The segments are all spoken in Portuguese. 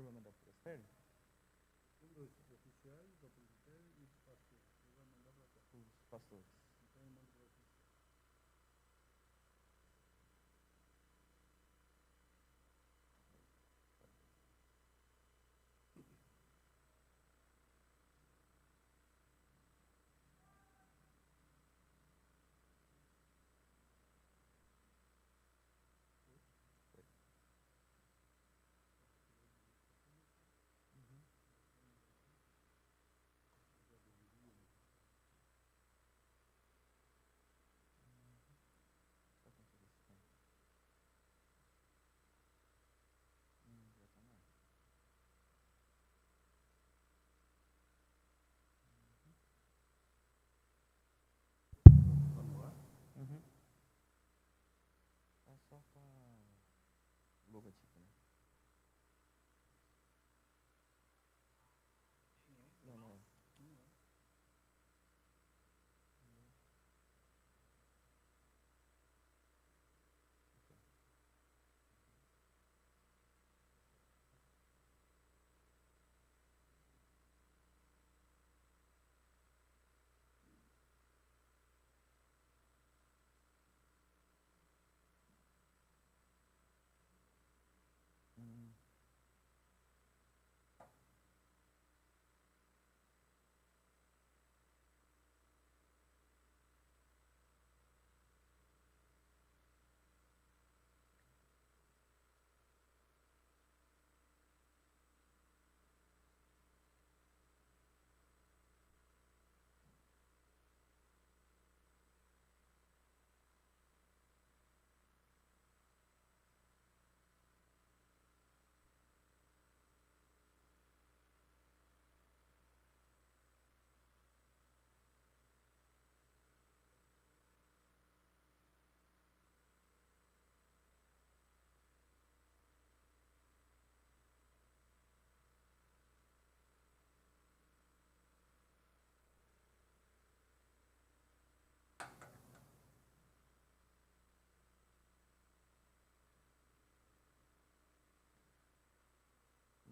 vai mandar para o Estéreo? Os oficiais do presbitério e os pastores. Ele vai mandar para cá. Os pastores. Então eu mando para você. Só com todo esse tempo. Já tá na hora. Está no ar? É só para logotipo, né? Não, não é.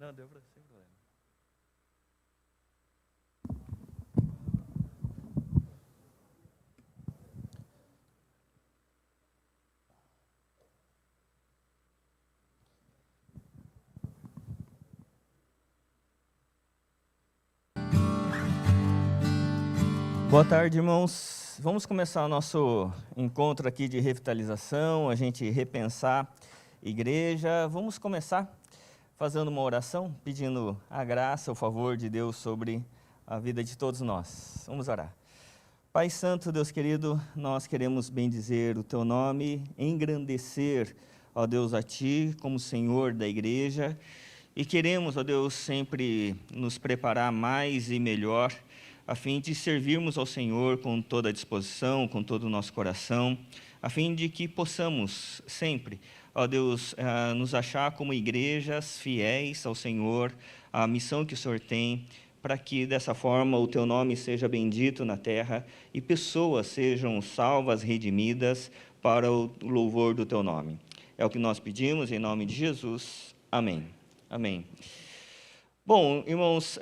Não, deu para sem problema. Boa tarde, irmãos. Vamos começar o nosso encontro aqui de revitalização, a gente repensar igreja. Vamos começar fazendo uma oração, pedindo a graça, o favor de Deus sobre a vida de todos nós. Vamos orar. Pai Santo, Deus querido, nós queremos bendizer o Teu nome, engrandecer, ó Deus, a Ti como Senhor da igreja, e queremos, ó Deus, sempre nos preparar mais e melhor, a fim de servirmos ao Senhor com toda a disposição, com todo o nosso coração, a fim de que possamos sempre, ó Deus, nos achar como igrejas fiéis ao Senhor, à missão que o Senhor tem, para que dessa forma o Teu nome seja bendito na terra e pessoas sejam salvas, redimidas para o louvor do Teu nome. É o que nós pedimos em nome de Jesus. Amém. Amém. Bom, irmãos,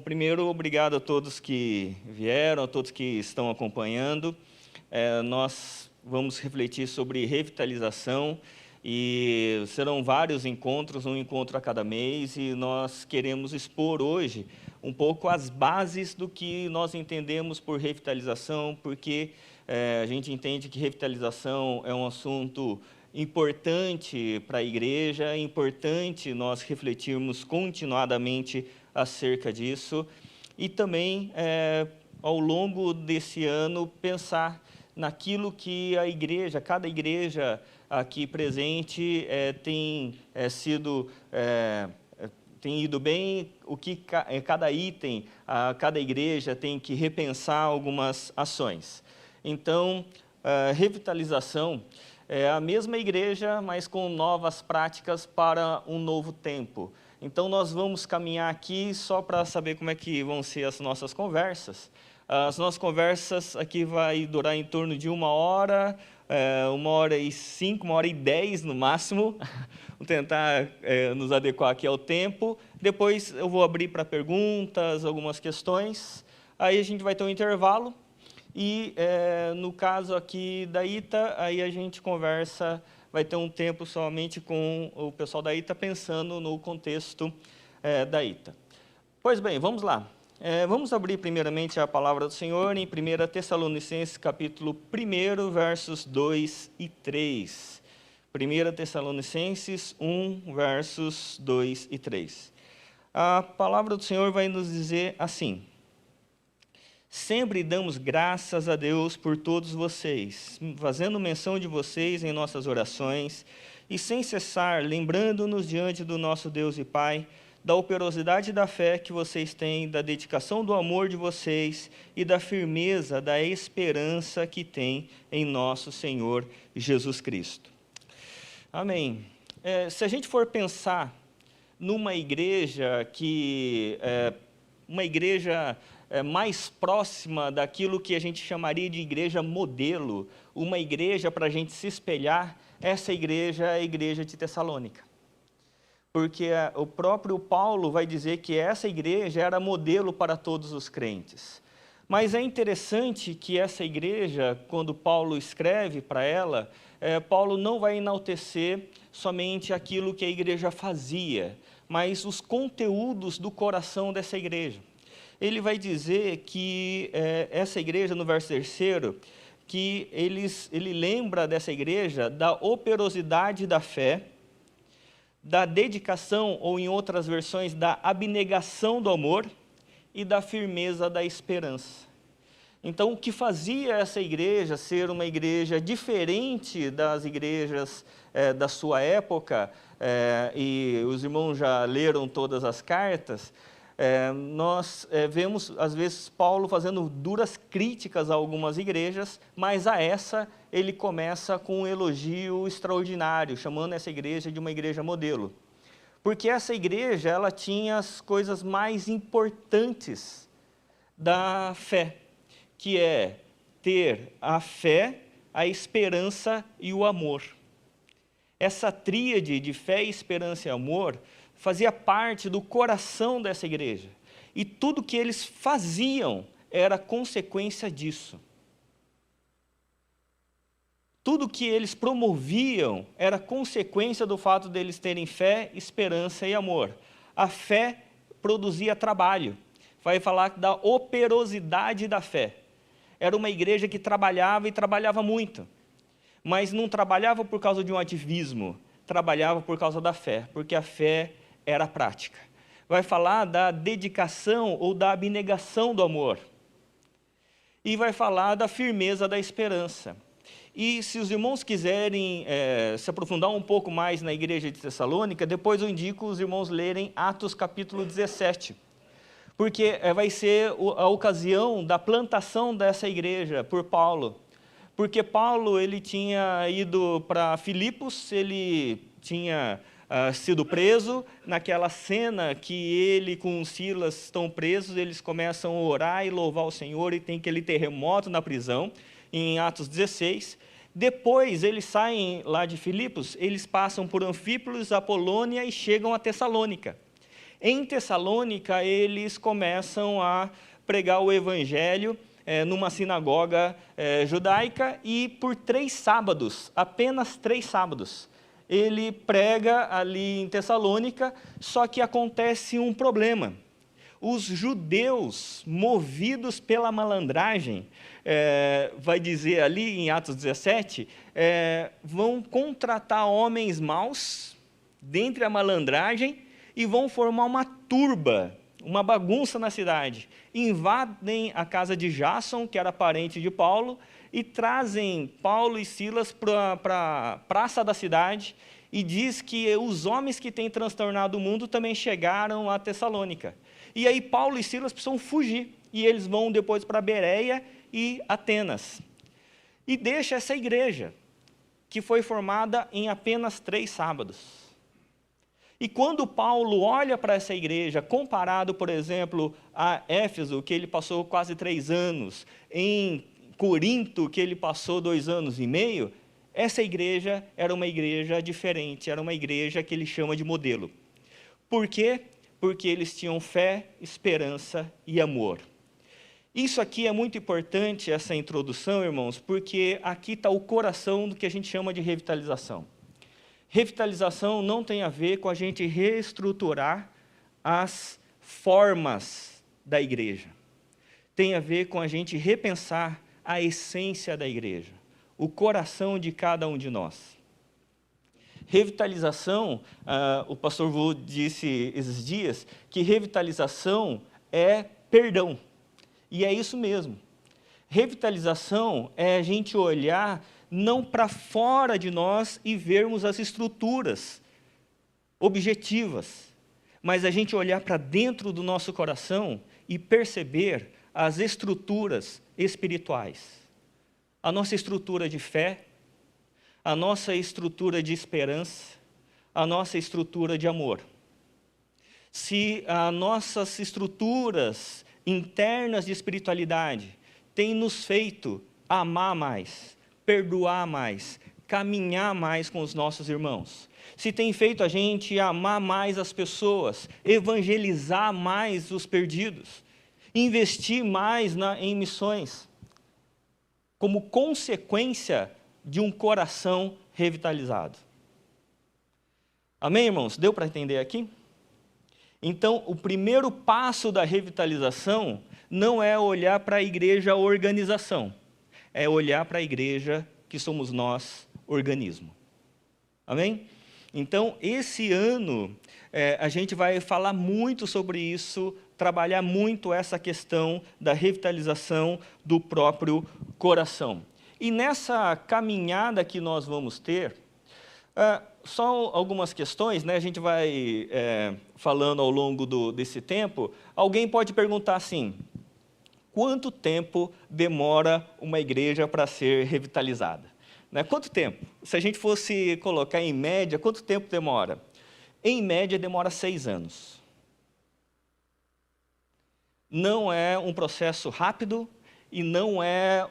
primeiro, obrigado a todos que vieram, a todos que estão acompanhando. Nós vamos refletir sobre revitalização e serão vários encontros, um encontro a cada mês, e nós queremos expor hoje um pouco as bases do que nós entendemos por revitalização, porque a gente entende que revitalização é um assunto importante para a igreja, é importante nós refletirmos continuadamente acerca disso, e também, ao longo desse ano, pensar naquilo que a igreja, cada igreja aqui presente tem ido bem, o que cada item, cada igreja tem que repensar algumas ações. Então, revitalização é a mesma igreja, mas com novas práticas para um novo tempo. Então, nós vamos caminhar aqui só para saber como é que vão ser as nossas conversas. As nossas conversas aqui vai durar em torno de 1 hora, 1h05, 1h10 no máximo. Vou tentar nos adequar aqui ao tempo. Depois eu vou abrir para perguntas, algumas questões. Aí a gente vai ter um intervalo. E, no caso aqui da ITA, aí a gente conversa, vai ter um tempo somente com o pessoal da ITA, pensando no contexto da ITA. Pois bem, vamos lá. Vamos abrir primeiramente a palavra do Senhor em 1 Tessalonicenses, capítulo 1, versos 2 e 3. 1 Tessalonicenses 1, versos 2 e 3. A palavra do Senhor vai nos dizer assim: sempre damos graças a Deus por todos vocês, fazendo menção de vocês em nossas orações, e sem cessar, lembrando-nos diante do nosso Deus e Pai, da operosidade da fé que vocês têm, da dedicação do amor de vocês e da firmeza da esperança que têm em nosso Senhor Jesus Cristo. Amém. Se a gente for pensar numa igreja mais próxima daquilo que a gente chamaria de igreja modelo, uma igreja para a gente se espelhar, essa igreja é a igreja de Tessalônica. Porque o próprio Paulo vai dizer que essa igreja era modelo para todos os crentes. Mas é interessante que essa igreja, quando Paulo escreve para ela, Paulo não vai enaltecer somente aquilo que a igreja fazia, mas os conteúdos do coração dessa igreja. Ele vai dizer que essa igreja, no verso 3, que ele lembra dessa igreja da operosidade da fé, da dedicação, ou em outras versões, da abnegação do amor e da firmeza da esperança. Então, o que fazia essa igreja ser uma igreja diferente das igrejas da sua época, e os irmãos já leram todas as cartas, nós vemos, às vezes, Paulo fazendo duras críticas a algumas igrejas, mas a essa ele começa com um elogio extraordinário, chamando essa igreja de uma igreja modelo. Porque essa igreja, ela tinha as coisas mais importantes da fé, que é ter a fé, a esperança e o amor. Essa tríade de fé, esperança e amor fazia parte do coração dessa igreja. E tudo que eles faziam era consequência disso. Tudo que eles promoviam era consequência do fato deles terem fé, esperança e amor. A fé produzia trabalho. Vai falar da operosidade da fé. Era uma igreja que trabalhava e trabalhava muito. Mas não trabalhava por causa de um ativismo, trabalhava por causa da fé, porque a fé era prática. Vai falar da dedicação ou da abnegação do amor. E vai falar da firmeza da esperança. E se os irmãos quiserem se aprofundar um pouco mais na igreja de Tessalônica, depois eu indico os irmãos lerem Atos capítulo 17. Porque vai ser a ocasião da plantação dessa igreja por Paulo. Porque Paulo, ele tinha ido para Filipos, ele tinha sido preso. Naquela cena que ele com Silas estão presos, eles começam a orar e louvar o Senhor, e tem aquele terremoto na prisão, em Atos 16. Depois, eles saem lá de Filipos, eles passam por Anfípolis, Apolônia e chegam a Tessalônica. Em Tessalônica, eles começam a pregar o evangelho numa sinagoga judaica, e por 3 sábados, apenas 3 sábados, ele prega ali em Tessalônica, só que acontece um problema. Os judeus, movidos pela malandragem, vai dizer ali em Atos 17, vão contratar homens maus, dentre a malandragem, e vão formar uma turba, uma bagunça na cidade. Invadem a casa de Jason, que era parente de Paulo, e trazem Paulo e Silas para a praça da cidade, e diz que os homens que têm transtornado o mundo também chegaram a Tessalônica. E aí Paulo e Silas precisam fugir, e eles vão depois para Bereia e Atenas. E deixa essa igreja, que foi formada em apenas 3 sábados. E quando Paulo olha para essa igreja, comparado, por exemplo, a Éfeso, que ele passou quase 3 anos em Corinto, que ele passou 2 anos e meio, essa igreja era uma igreja diferente, era uma igreja que ele chama de modelo. Por quê? Porque eles tinham fé, esperança e amor. Isso aqui é muito importante, essa introdução, irmãos, porque aqui está o coração do que a gente chama de revitalização. Revitalização não tem a ver com a gente reestruturar as formas da igreja. Tem a ver com a gente repensar a essência da igreja, o coração de cada um de nós. Revitalização, o pastor Vô disse esses dias, que revitalização é perdão. E é isso mesmo. Revitalização é a gente olhar não para fora de nós e vermos as estruturas objetivas, mas a gente olhar para dentro do nosso coração e perceber as estruturas espirituais. A nossa estrutura de fé, a nossa estrutura de esperança, a nossa estrutura de amor. Se as nossas estruturas internas de espiritualidade têm nos feito amar mais, perdoar mais, caminhar mais com os nossos irmãos, se tem feito a gente amar mais as pessoas, evangelizar mais os perdidos, investir mais em missões, como consequência de um coração revitalizado. Amém, irmãos? Deu para entender aqui? Então, o primeiro passo da revitalização não é olhar para a igreja organização, é olhar para a igreja que somos nós, organismo. Amém? Então, esse ano, a gente vai falar muito sobre isso, trabalhar muito essa questão da revitalização do próprio coração. E nessa caminhada que nós vamos ter, só algumas questões, né? A gente vai falando ao longo desse tempo. Alguém pode perguntar assim, quanto tempo demora uma igreja para ser revitalizada? Né? Quanto tempo? Se a gente fosse colocar em média, quanto tempo demora? Em média, demora 6 anos. Não é um processo rápido e não é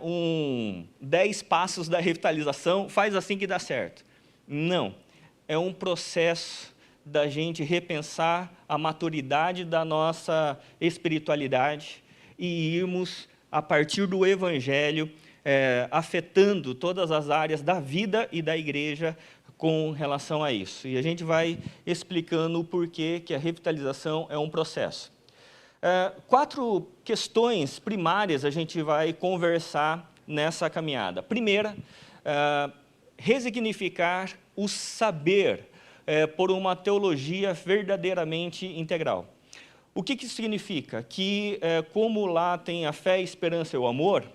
10 passos da revitalização, faz assim que dá certo. Não, é um processo da gente repensar a maturidade da nossa espiritualidade e irmos, a partir do Evangelho, afetando todas as áreas da vida e da igreja com relação a isso. E a gente vai explicando o porquê que a revitalização é um processo. 4 questões primárias a gente vai conversar nessa caminhada. Primeira, resignificar o saber por uma teologia verdadeiramente integral. O que isso significa? Que, como lá tem a fé, a esperança e o amor,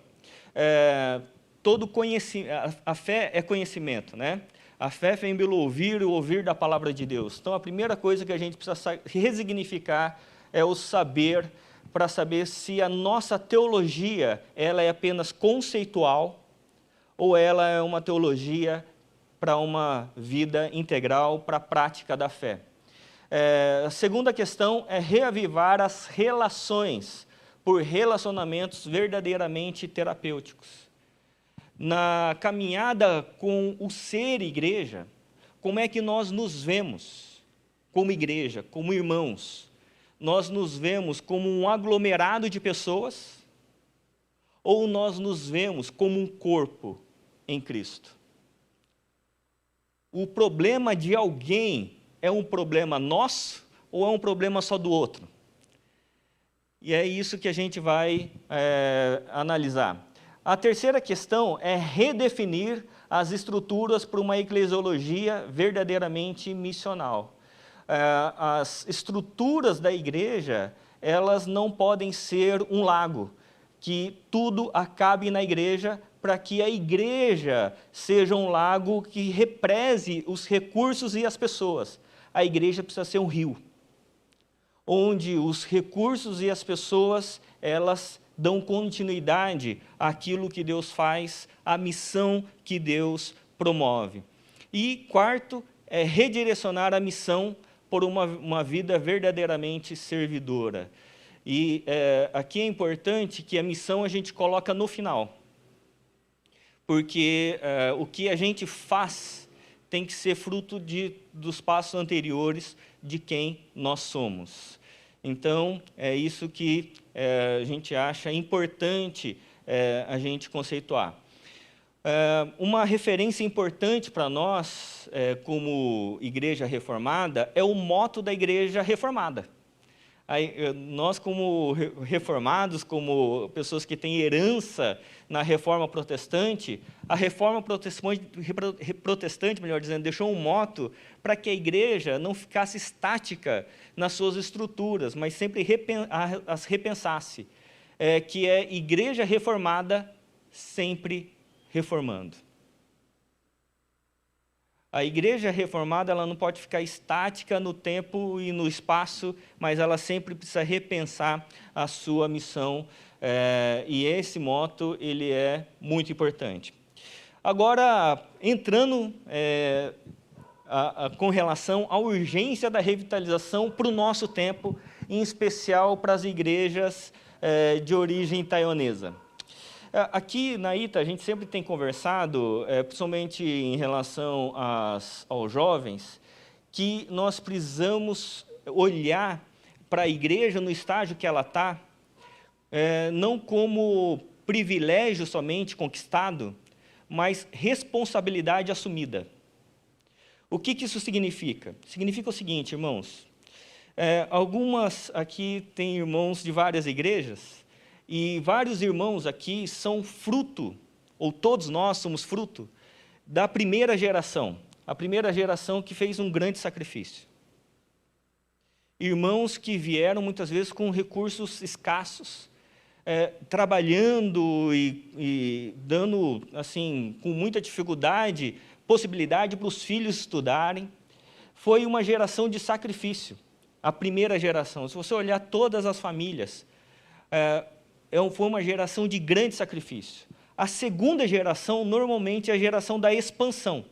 todo conhecimento, a fé é conhecimento, né? A fé vem pelo ouvir e o ouvir da palavra de Deus. Então, a primeira coisa que a gente precisa resignificar é o saber, para saber se a nossa teologia ela é apenas conceitual ou ela é uma teologia para uma vida integral, para a prática da fé. A segunda questão é reavivar as relações por relacionamentos verdadeiramente terapêuticos. Na caminhada com o ser igreja, como é que nós nos vemos como igreja, como irmãos? Nós nos vemos como um aglomerado de pessoas ou nós nos vemos como um corpo em Cristo? O problema de alguém é um problema nosso ou é um problema só do outro? E é isso que a gente vai analisar. A terceira questão é redefinir as estruturas para uma eclesiologia verdadeiramente missional. As estruturas da igreja, elas não podem ser um lago, que tudo acabe na igreja, para que a igreja seja um lago que represe os recursos e as pessoas. A igreja precisa ser um rio, onde os recursos e as pessoas, elas dão continuidade àquilo que Deus faz, à missão que Deus promove. E quarto, é redirecionar a missão por uma vida verdadeiramente servidora. E aqui é importante que a missão a gente coloca no final. porque o que a gente faz tem que ser fruto dos passos anteriores de quem nós somos. Então, é isso que a gente acha importante a gente conceituar. Uma referência importante para nós, como Igreja Reformada, é o moto da Igreja Reformada. Nós, como reformados, como pessoas que têm herança na Reforma Protestante, a Reforma Protestante, melhor dizendo, deixou um moto para que a Igreja não ficasse estática nas suas estruturas, mas sempre as repensasse, que é Igreja Reformada sempre reformando. A Igreja Reformada ela não pode ficar estática no tempo e no espaço, mas ela sempre precisa repensar a sua missão, e esse moto ele é muito importante. Agora, entrando com relação à urgência da revitalização para o nosso tempo, em especial para as igrejas de origem taiwanesa. Aqui na ITA, a gente sempre tem conversado, principalmente em relação aos jovens, que nós precisamos olhar para a igreja no estágio que ela está, não como privilégio somente conquistado, mas responsabilidade assumida. O que isso significa? Significa o seguinte, irmãos, algumas aqui têm irmãos de várias igrejas, e vários irmãos aqui são fruto, ou todos nós somos fruto, da primeira geração. A primeira geração que fez um grande sacrifício. Irmãos que vieram muitas vezes com recursos escassos, trabalhando e dando, assim, com muita dificuldade, possibilidade para os filhos estudarem. Foi uma geração de sacrifício, a primeira geração. Se você olhar todas as famílias, foi uma geração de grande sacrifício. A segunda geração, normalmente, é a geração da expansão.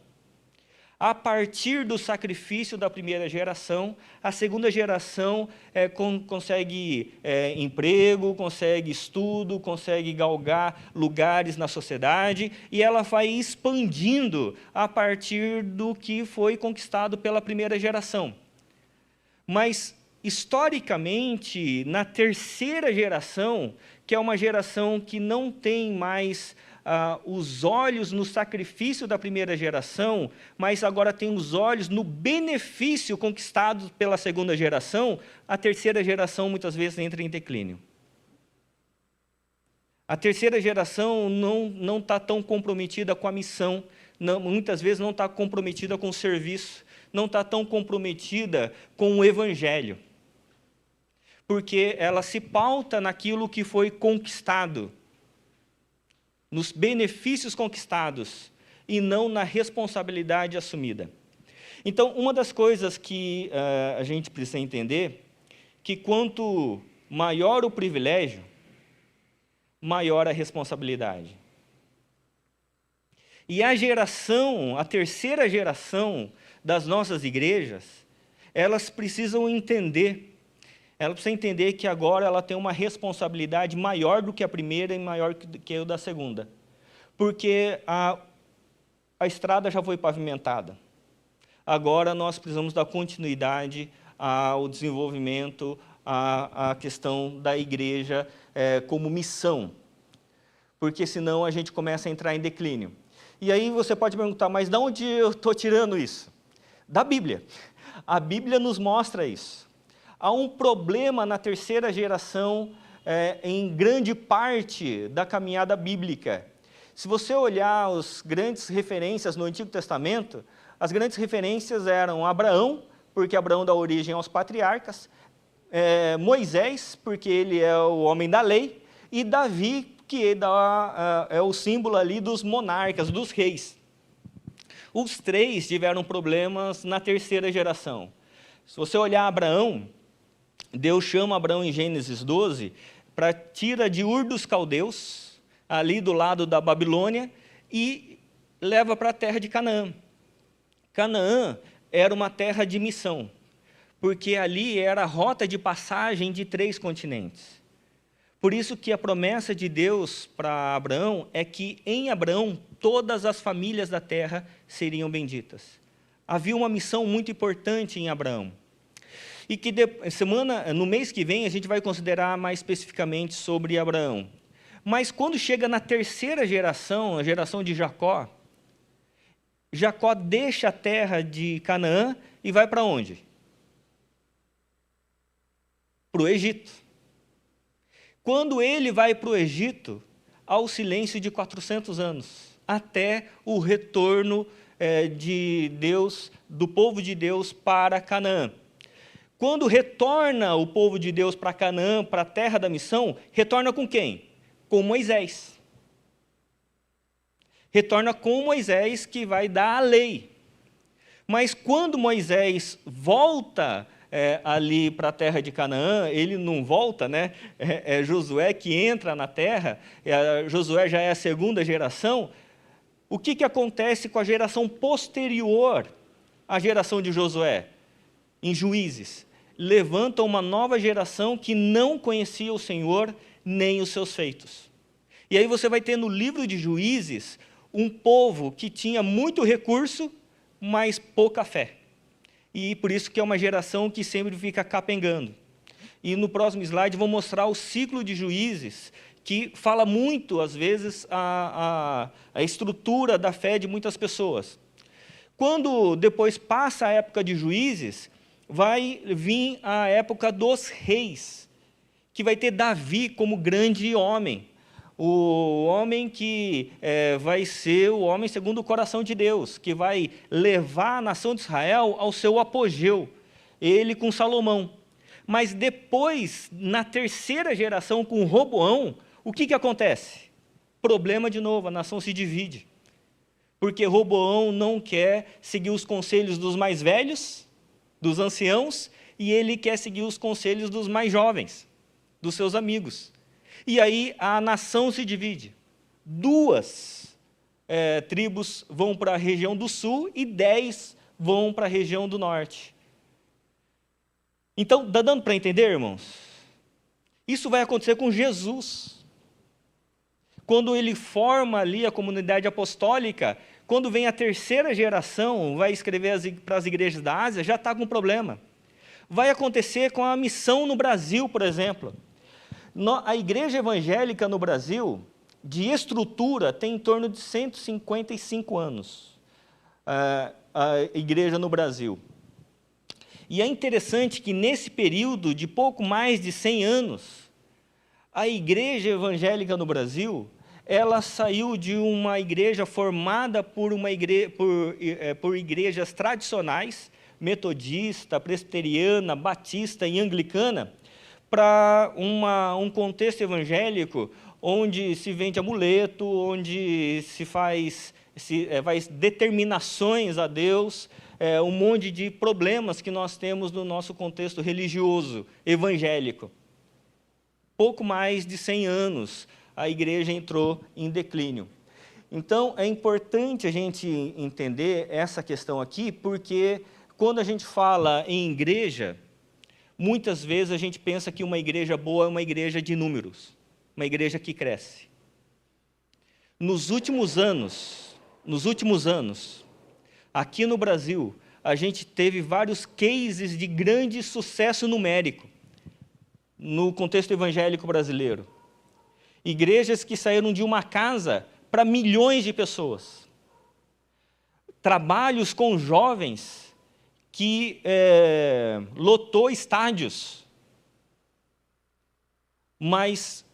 A partir do sacrifício da primeira geração, a segunda geração consegue emprego, consegue estudo, consegue galgar lugares na sociedade, e ela vai expandindo a partir do que foi conquistado pela primeira geração. Mas, historicamente, na terceira geração, que é uma geração que não tem mais os olhos no sacrifício da primeira geração, mas agora tem os olhos no benefício conquistado pela segunda geração, a terceira geração muitas vezes entra em declínio. A terceira geração não está tão comprometida com a missão, muitas vezes não está comprometida com o serviço, não está tão comprometida com o evangelho, porque ela se pauta naquilo que foi conquistado, nos benefícios conquistados, e não na responsabilidade assumida. Então, uma das coisas que a gente precisa entender, que quanto maior o privilégio, maior a responsabilidade. E a terceira geração das nossas igrejas, elas precisam entender, que agora ela tem uma responsabilidade maior do que a primeira e maior que a da segunda. Porque a estrada já foi pavimentada. Agora nós precisamos dar continuidade ao desenvolvimento, à questão da igreja como missão. Porque senão a gente começa a entrar em declínio. E aí você pode perguntar, mas de onde eu estou tirando isso? Da Bíblia. A Bíblia nos mostra isso. Há um problema na terceira geração, em grande parte da caminhada bíblica. Se você olhar as grandes referências no Antigo Testamento, as grandes referências eram Abraão, porque Abraão dá origem aos patriarcas, Moisés, porque ele é o homem da lei, e Davi, que é o símbolo ali dos monarcas, dos reis. Os três tiveram problemas na terceira geração. Se você olhar Abraão, Deus chama Abraão em Gênesis 12 para tira de Ur dos Caldeus, ali do lado da Babilônia, e leva para a terra de Canaã. Canaã era uma terra de missão, porque ali era a rota de passagem de 3 continentes. Por isso que a promessa de Deus para Abraão é que em Abraão todas as famílias da terra seriam benditas. Havia uma missão muito importante em Abraão. E que no mês que vem a gente vai considerar mais especificamente sobre Abraão. Mas quando chega na terceira geração, a geração de Jacó, Jacó deixa a terra de Canaã e vai para onde? Para o Egito. Quando ele vai para o Egito, há o silêncio de 400 anos, até o retorno de Deus, do povo de Deus para Canaã. Quando retorna o povo de Deus para Canaã, para a terra da missão, retorna com quem? Com Moisés. Retorna com Moisés, que vai dar a lei. Mas quando Moisés volta ali para a terra de Canaã, ele não volta, né? É Josué que entra na terra, Josué já é a segunda geração. O que acontece com a geração posterior à geração de Josué? Em Juízes, levanta uma nova geração que não conhecia o Senhor nem os seus feitos. E aí você vai ter no livro de Juízes um povo que tinha muito recurso, mas pouca fé. E por isso que é uma geração que sempre fica capengando. E no próximo slide vou mostrar o ciclo de Juízes, que fala muito, às vezes, a estrutura da fé de muitas pessoas. Quando depois passa a época de Juízes, vai vir a época dos reis, que vai ter Davi como grande homem, o homem que vai ser o homem segundo o coração de Deus, que vai levar a nação de Israel ao seu apogeu, ele com Salomão. Mas depois, na terceira geração, com Roboão, o que acontece? Problema de novo, a nação se divide. Porque Roboão não quer seguir os conselhos dos mais velhos, dos anciãos, e ele quer seguir os conselhos dos mais jovens, dos seus amigos. E aí a nação se divide. 2 tribos vão para a região do sul e 10 vão para a região do norte. Então, está dando para entender, irmãos? Isso vai acontecer com Jesus. Quando ele forma ali a comunidade apostólica, quando vem a terceira geração, vai escrever para as igrejas da Ásia, já está com problema. Vai acontecer com a missão no Brasil, por exemplo. A igreja evangélica no Brasil, de estrutura, tem em torno de 155 anos, a igreja no Brasil. E é interessante que, nesse período de pouco mais de 100 anos, a igreja evangélica no Brasil, ela saiu de uma igreja formada por igrejas tradicionais, metodista, presbiteriana, batista e anglicana, para um contexto evangélico onde se vende amuleto, onde se faz determinações a Deus, um monte de problemas que nós temos no nosso contexto religioso, evangélico. Pouco mais de 100 anos, a igreja entrou em declínio. Então, é importante a gente entender essa questão aqui, porque quando a gente fala em igreja, muitas vezes a gente pensa que uma igreja boa é uma igreja de números, uma igreja que cresce. Nos últimos anos, aqui no Brasil, a gente teve vários cases de grande sucesso numérico no contexto evangélico brasileiro. Igrejas que saíram de uma casa para milhões de pessoas. Trabalhos com jovens que lotou estádios. Mas,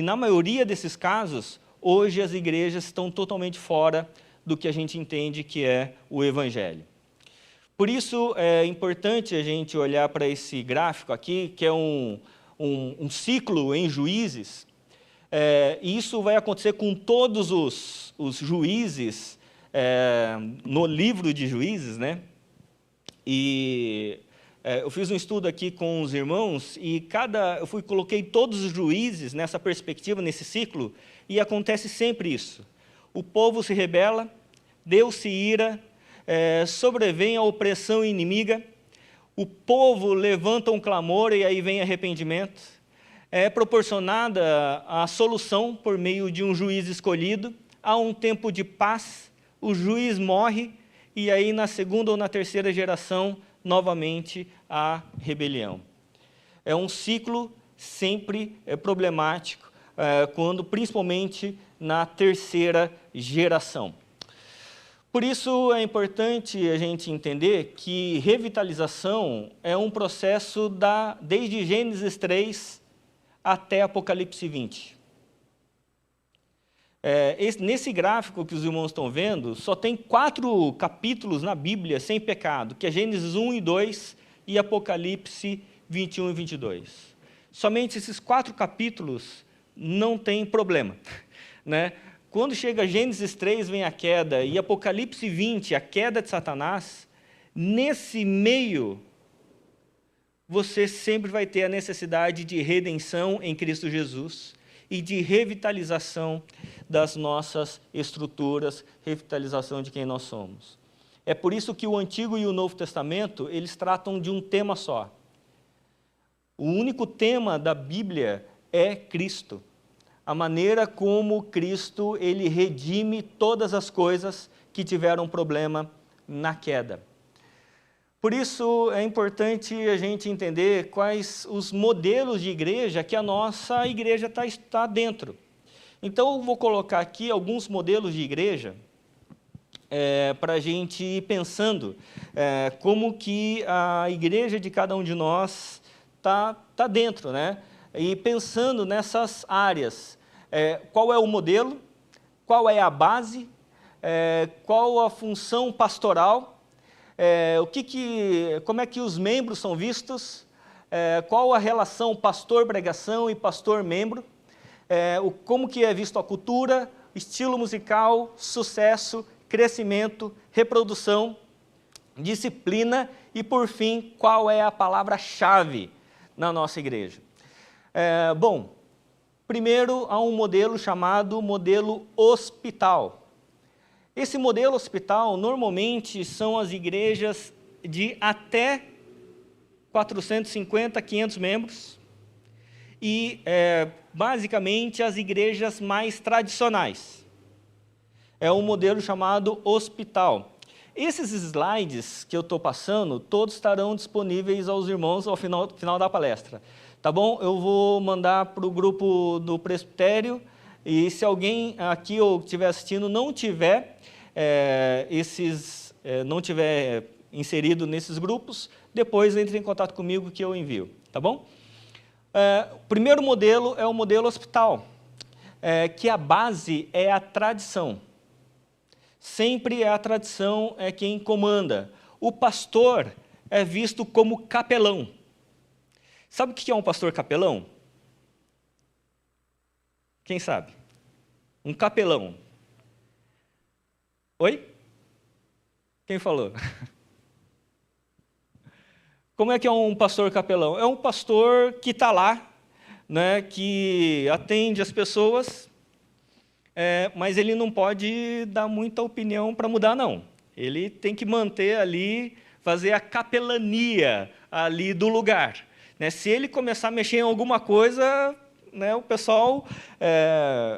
na maioria desses casos, hoje as igrejas estão totalmente fora do que a gente entende que é o Evangelho. Por isso, é importante a gente olhar para esse gráfico aqui, que é um ciclo em Juízes, e isso vai acontecer com todos os juízes no livro de Juízes, né? E eu fiz um estudo aqui com os irmãos e coloquei todos os juízes nessa perspectiva, nesse ciclo, e acontece sempre isso. O povo se rebela, Deus se ira, sobrevém a opressão inimiga, o povo levanta um clamor e aí vem arrependimento, é proporcionada a solução por meio de um juiz escolhido, há um tempo de paz, o juiz morre, e aí na segunda ou na terceira geração, novamente, há rebelião. É um ciclo sempre problemático, quando, principalmente na terceira geração. Por isso é importante a gente entender que revitalização é um processo desde Gênesis 3 até Apocalipse 20. Nesse gráfico que os irmãos estão vendo, só tem 4 capítulos na Bíblia sem pecado, que é Gênesis 1 e 2 e Apocalipse 21 e 22. Somente esses 4 capítulos não tem problema, né? Quando chega Gênesis 3, vem a queda, e Apocalipse 20, a queda de Satanás, nesse meio, você sempre vai ter a necessidade de redenção em Cristo Jesus e de revitalização das nossas estruturas, revitalização de quem nós somos. É por isso que o Antigo e o Novo Testamento, eles tratam de um tema só. O único tema da Bíblia é Cristo. A maneira como Cristo ele redime todas as coisas que tiveram problema na queda. Por isso é importante a gente entender quais os modelos de igreja que a nossa igreja está dentro. Então eu vou colocar aqui alguns modelos de igreja para a gente ir pensando como que a igreja de cada um de nós está dentro, né? E pensando nessas áreas, qual é o modelo, qual é a base, qual a função pastoral, como é que os membros são vistos, qual a relação pastor-pregação e pastor-membro, como que é visto a cultura, estilo musical, sucesso, crescimento, reprodução, disciplina e, por fim, qual é a palavra-chave na nossa igreja. Bom, primeiro há um modelo chamado modelo hospital. Esse modelo hospital, normalmente, são as igrejas de até 450, 500 membros e, basicamente, as igrejas mais tradicionais. É um modelo chamado hospital. Esses slides que eu estou passando, todos estarão disponíveis aos irmãos ao final da palestra. Tá bom? Eu vou mandar para o grupo do presbitério, e se alguém aqui ou estiver assistindo não tiver não tiver inserido nesses grupos, depois entre em contato comigo que eu envio, tá bom? O primeiro modelo é o modelo hospital, que a base é a tradição. Sempre a tradição é quem comanda. O pastor é visto como capelão. Sabe o que é um pastor capelão? Quem sabe? Um capelão. Oi? Quem falou? Como é que é um pastor capelão? É um pastor que está lá, né, que atende as pessoas, mas ele não pode dar muita opinião para mudar, não. Ele tem que manter ali, fazer a capelania ali do lugar. Se ele começar a mexer em alguma coisa, o pessoal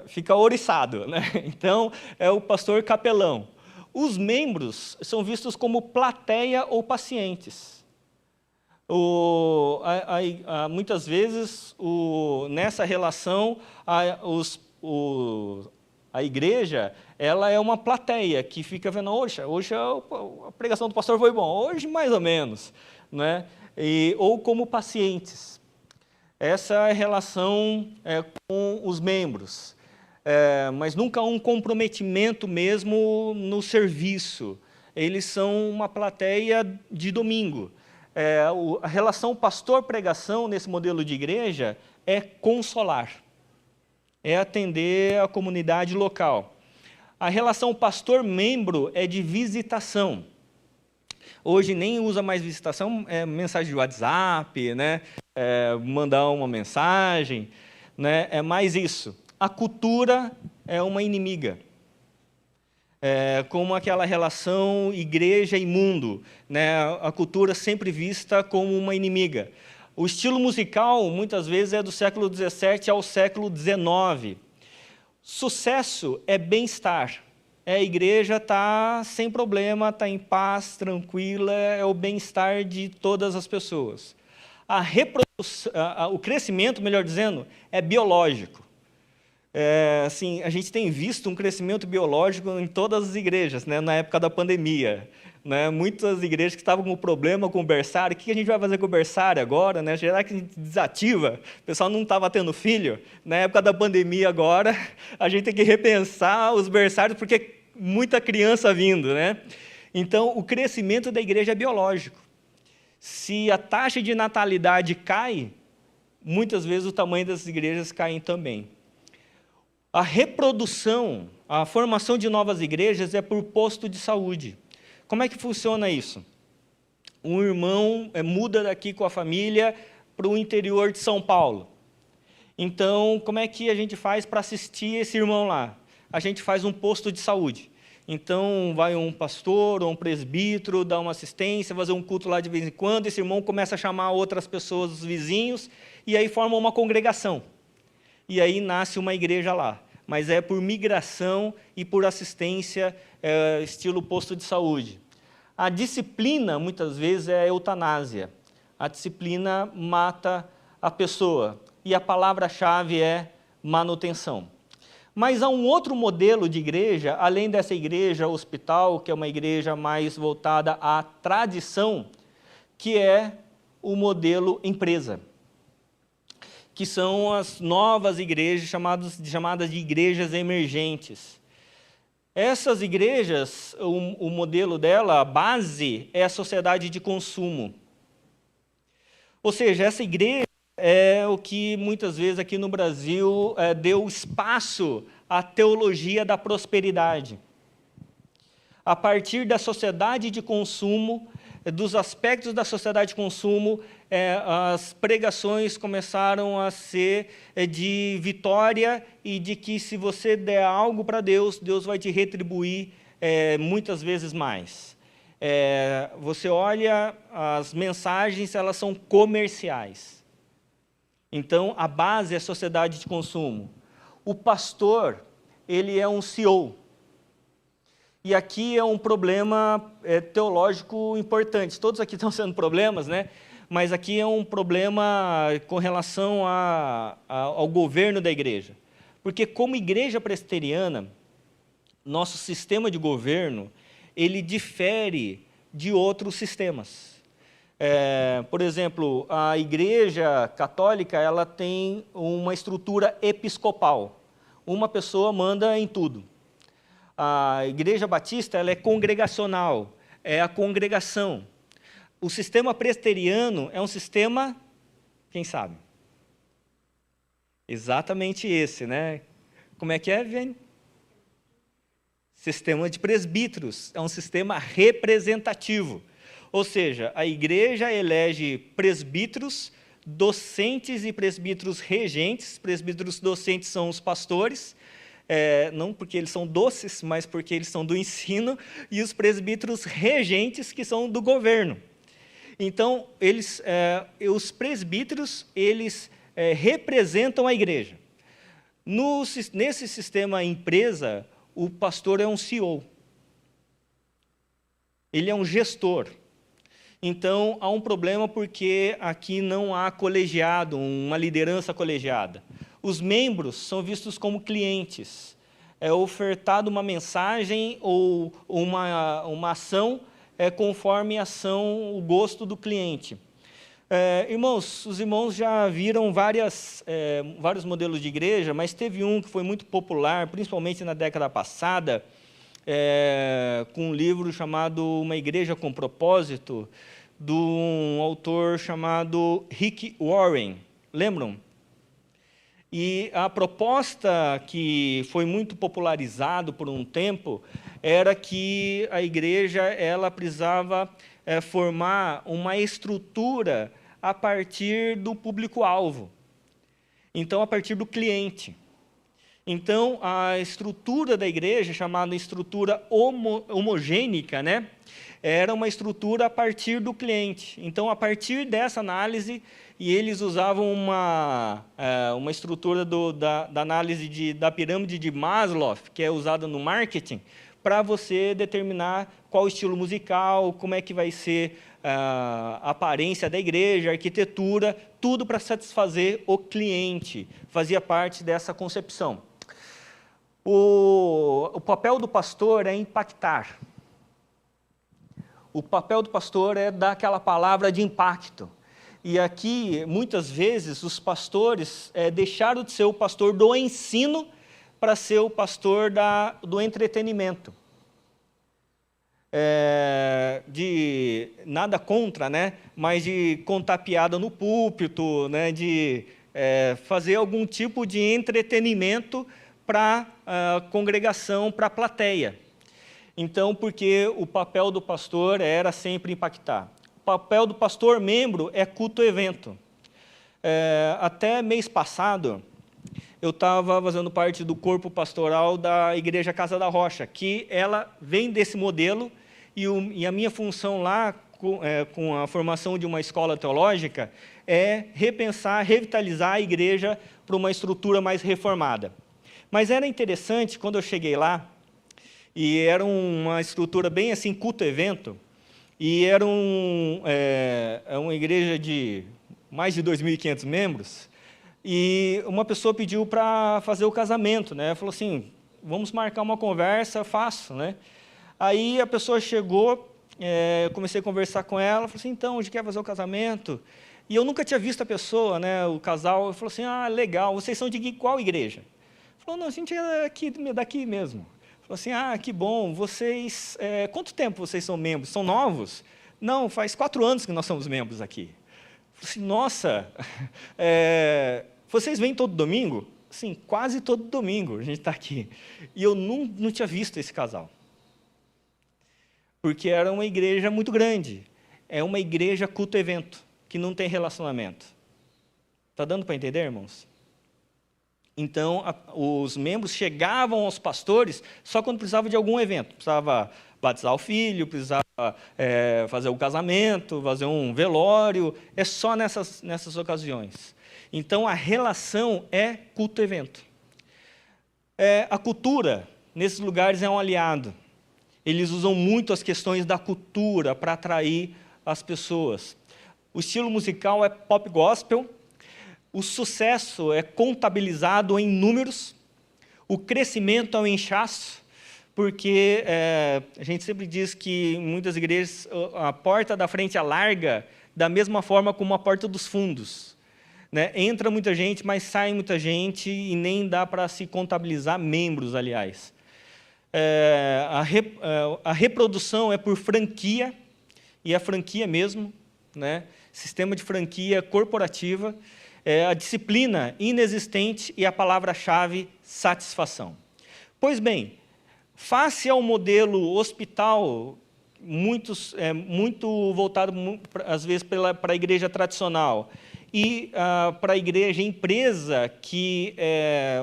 fica ouriçado. Então, é o pastor capelão. Os membros são vistos como plateia ou pacientes. Muitas vezes, nessa relação, a igreja ela é uma plateia que fica vendo, hoje a pregação do pastor foi bom, hoje mais ou menos, né? Ou como pacientes. Essa é a relação com os membros, mas nunca um comprometimento mesmo no serviço. Eles são uma plateia de domingo. A relação pastor-pregação nesse modelo de igreja é consolar, é atender a comunidade local. A relação pastor-membro é de visitação. Hoje nem usa mais visitação, mensagem de WhatsApp, né? Mandar uma mensagem, né? É mais isso. A cultura é uma inimiga. Como aquela relação igreja e mundo, né? A cultura sempre vista como uma inimiga. O estilo musical, muitas vezes, é do século XVII ao século XIX. Sucesso é bem-estar. A igreja está sem problema, está em paz, tranquila, é o bem-estar de todas as pessoas. O crescimento, melhor dizendo, é biológico. Assim, a gente tem visto um crescimento biológico em todas as igrejas, né, na época da pandemia. Né, muitas igrejas que estavam com problema com o berçário, o que a gente vai fazer com o berçário agora? Né? Será que a gente desativa? O pessoal não estava tendo filho? Na época da pandemia agora, a gente tem que repensar os berçários, porque muita criança vindo. Né? Então, o crescimento da igreja é biológico. Se a taxa de natalidade cai, muitas vezes o tamanho das igrejas cai também. A reprodução, a formação de novas igrejas é por posto de saúde. Como é que funciona isso? Um irmão muda daqui com a família para o interior de São Paulo. Então, como é que a gente faz para assistir esse irmão lá? A gente faz um posto de saúde. Então, vai um pastor ou um presbítero, dá uma assistência, fazer um culto lá de vez em quando, esse irmão começa a chamar outras pessoas, os vizinhos, e aí forma uma congregação. E aí nasce uma igreja lá. Mas é por migração e por assistência, estilo posto de saúde. A disciplina, muitas vezes, é a eutanásia. A disciplina mata a pessoa. E a palavra-chave é manutenção. Mas há um outro modelo de igreja, além dessa igreja hospital, que é uma igreja mais voltada à tradição, que é o modelo empresa, que são as novas igrejas chamadas de igrejas emergentes. Essas igrejas, o modelo dela, a base, é a sociedade de consumo. Ou seja, essa igreja é o que muitas vezes aqui no Brasil deu espaço à teologia da prosperidade. A partir da sociedade de consumo, dos aspectos da sociedade de consumo, as pregações começaram a ser de vitória e de que se você der algo para Deus, Deus vai te retribuir muitas vezes mais. Você olha, as mensagens, elas são comerciais. Então, a base é a sociedade de consumo. O pastor, ele é um CEO. E aqui é um problema teológico importante. Todos aqui estão sendo problemas, né? Mas aqui é um problema com relação ao governo da igreja. Porque como igreja presbiteriana, nosso sistema de governo, ele difere de outros sistemas. Por exemplo, a igreja católica, ela tem uma estrutura episcopal. Uma pessoa manda em tudo. A igreja batista, ela é congregacional, é a congregação. O sistema presbiteriano é um sistema, quem sabe? Exatamente esse, né? Como é que é, Viane? Sistema de presbíteros, é um sistema representativo. Ou seja, a igreja elege presbíteros, docentes e presbíteros regentes. Presbíteros docentes são os pastores, não porque eles são doces, mas porque eles são do ensino, e os presbíteros regentes, que são do governo. Então, os presbíteros, eles representam a igreja. Nesse sistema empresa, o pastor é um CEO. Ele é um gestor. Então, há um problema porque aqui não há colegiado, uma liderança colegiada. Os membros são vistos como clientes. É ofertado uma mensagem ou uma ação conforme a ação, o gosto do cliente. Irmãos, os irmãos já viram vários modelos de igreja, mas teve um que foi muito popular, principalmente na década passada, com um livro chamado Uma Igreja com Propósito, de um autor chamado Rick Warren. Lembram? E a proposta que foi muito popularizada por um tempo era que a igreja ela precisava formar uma estrutura a partir do público-alvo. Então, a partir do cliente. Então, a estrutura da igreja, chamada estrutura homogênica, né, era uma estrutura a partir do cliente. Então, a partir dessa análise, e eles usavam uma estrutura da análise da pirâmide de Maslow, que é usada no marketing, para você determinar qual o estilo musical, como é que vai ser a aparência da igreja, a arquitetura, tudo para satisfazer o cliente. Fazia parte dessa concepção. O papel do pastor é impactar. O papel do pastor é dar aquela palavra de impacto. E aqui, muitas vezes, os pastores deixaram de ser o pastor do ensino para ser o pastor do entretenimento. De nada contra, né? Mas de contar piada no púlpito, né? De fazer algum tipo de entretenimento para a congregação, para a plateia. Então, porque o papel do pastor era sempre impactar. O papel do pastor membro é culto-evento. Até mês passado, eu estava fazendo parte do corpo pastoral da Igreja Casa da Rocha, que ela vem desse modelo, e a minha função lá, com a formação de uma escola teológica, é repensar, revitalizar a igreja para uma estrutura mais reformada. Mas era interessante, quando eu cheguei lá, e era uma estrutura bem assim, culto-evento, e era uma igreja de mais de 2.500 membros, e uma pessoa pediu para fazer o casamento, né? Falou assim, vamos marcar uma conversa, faço, né? Aí a pessoa chegou, eu comecei a conversar com ela, falou assim, então, hoje quer fazer o casamento? E eu nunca tinha visto a pessoa, né, o casal, falou assim, legal, vocês são de qual igreja? Falou, não, a gente é daqui mesmo. Falou assim, que bom, vocês, quanto tempo vocês são membros? São novos? Não, faz 4 anos que nós somos membros aqui. Falei assim, nossa, vocês vêm todo domingo? Sim, quase todo domingo a gente está aqui. E eu não tinha visto esse casal. Porque era uma igreja muito grande. É uma igreja culto-evento, que não tem relacionamento. Está dando para entender, irmãos? Então, os membros chegavam aos pastores só quando precisava de algum evento. Precisava batizar o filho, precisava fazer o casamento, fazer um velório. É só nessas ocasiões. Então, a relação é culto-evento. A cultura, nesses lugares, é um aliado. Eles usam muito as questões da cultura para atrair as pessoas. O estilo musical é pop gospel. O sucesso é contabilizado em números, o crescimento é um inchaço, porque a gente sempre diz que em muitas igrejas a porta da frente é larga, da mesma forma como a porta dos fundos. Né? Entra muita gente, mas sai muita gente e nem dá para se contabilizar membros, aliás. A reprodução é por franquia, e a franquia mesmo, né? Sistema de franquia corporativa, a disciplina inexistente e a palavra-chave satisfação. Pois bem, face ao modelo hospital, muito voltado, às vezes, para a igreja tradicional, e para a igreja empresa, que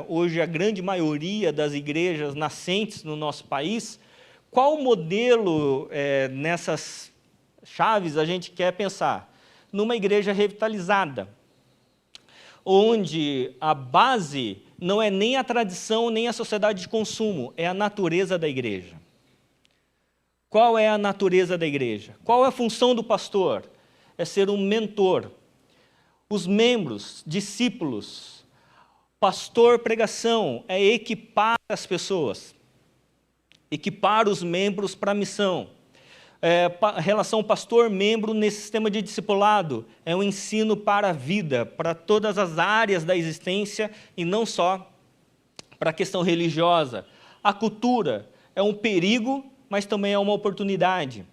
hoje a grande maioria das igrejas nascentes no nosso país, qual modelo nessas chaves a gente quer pensar? Numa igreja revitalizada, onde a base não é nem a tradição, nem a sociedade de consumo, é a natureza da igreja. Qual é a natureza da igreja? Qual é a função do pastor? É ser um mentor. Os membros, discípulos, pastor, pregação, é equipar as pessoas, equipar os membros para a missão. A relação pastor-membro nesse sistema de discipulado é um ensino para a vida, para todas as áreas da existência e não só para a questão religiosa. A cultura é um perigo, mas também é uma oportunidade.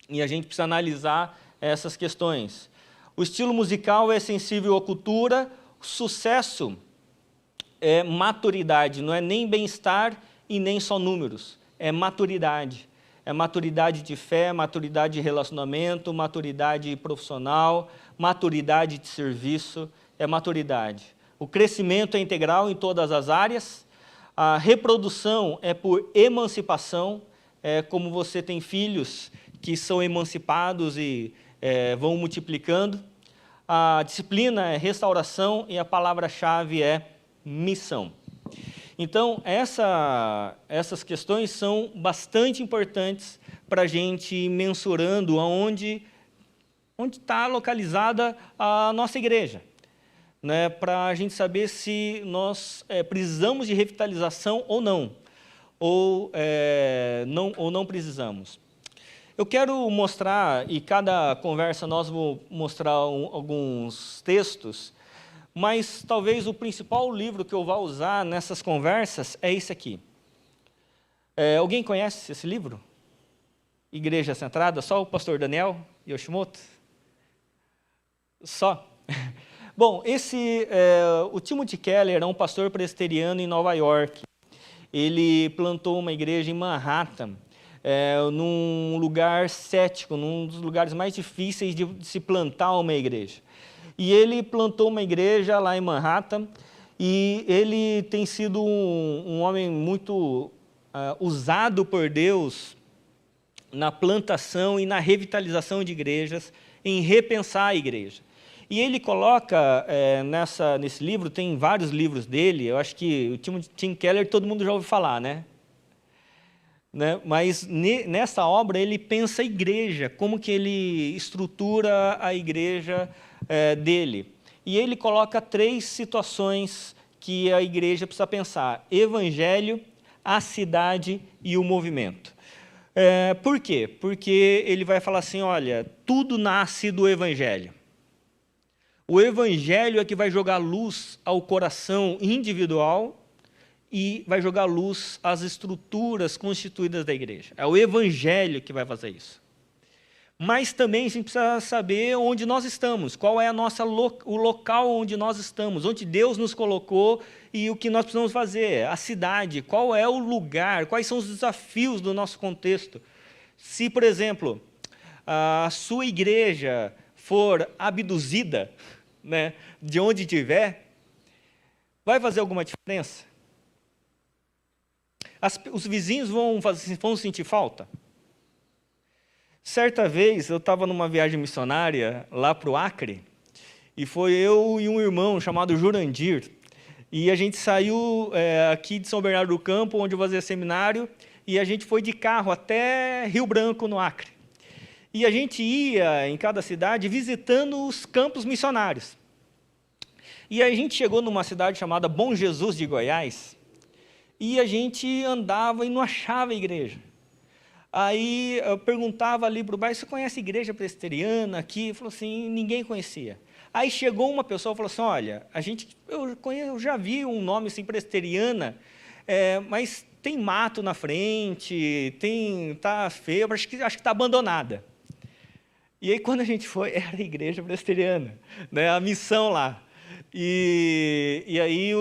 E a gente precisa analisar essas questões. O estilo musical é sensível à cultura, o sucesso é maturidade, não é nem bem-estar e nem só números, é maturidade. É maturidade de fé, maturidade de relacionamento, maturidade profissional, maturidade de serviço, é maturidade. o crescimento é integral em todas as áreas, a reprodução é por emancipação, como você tem filhos que são emancipados e vão multiplicando. A disciplina é restauração e a palavra-chave é missão. Então, essas questões são bastante importantes para a gente ir mensurando onde está localizada a nossa igreja, né, para a gente saber se nós precisamos de revitalização ou não, ou não precisamos. Eu quero mostrar, e cada conversa nós vamos mostrar alguns textos, mas talvez o principal livro que eu vá usar nessas conversas é esse aqui. Alguém conhece esse livro? Igreja Centrada? Só o pastor Daniel Yoshimoto? Só? Bom, o Timothy Keller é um pastor presbiteriano em Nova York. Ele plantou uma igreja em Manhattan, num lugar cético, num dos lugares mais difíceis de se plantar uma igreja. E ele plantou uma igreja lá em Manhattan, e ele tem sido um homem muito usado por Deus na plantação e na revitalização de igrejas, em repensar a igreja. E ele coloca, nesse livro, tem vários livros dele, eu acho que o Tim Keller todo mundo já ouviu falar, né? Mas nessa obra ele pensa a igreja, como que ele estrutura a igreja dele. E ele coloca 3 situações que a igreja precisa pensar: evangelho, a cidade e o movimento. Por quê? Porque ele vai falar assim, olha, tudo nasce do evangelho. O evangelho é que vai jogar luz ao coração individual e vai jogar luz às estruturas constituídas da igreja. É o evangelho que vai fazer isso. Mas também a gente precisa saber onde nós estamos, qual é o local onde nós estamos, onde Deus nos colocou e o que nós precisamos fazer, a cidade, qual é o lugar, quais são os desafios do nosso contexto. Se, por exemplo, a sua igreja for abduzida, né, de onde estiver, vai fazer alguma diferença? Os vizinhos vão sentir falta? Certa vez, eu estava numa viagem missionária lá para o Acre, e foi eu e um irmão chamado Jurandir, e a gente saiu aqui de São Bernardo do Campo, onde eu fazia seminário, e a gente foi de carro até Rio Branco, no Acre. E a gente ia em cada cidade visitando os campos missionários. E a gente chegou numa cidade chamada Bom Jesus de Goiás, e a gente andava e não achava a igreja. Aí eu perguntava ali para o bairro, você conhece a igreja presbiteriana aqui? Ele falou assim, ninguém conhecia. Aí chegou uma pessoa e falou assim, olha, eu já vi um nome assim, presbiteriana, mas tem mato na frente, está feio, acho que está abandonada. E aí quando a gente foi, era a igreja presbiteriana, né, a missão lá. E aí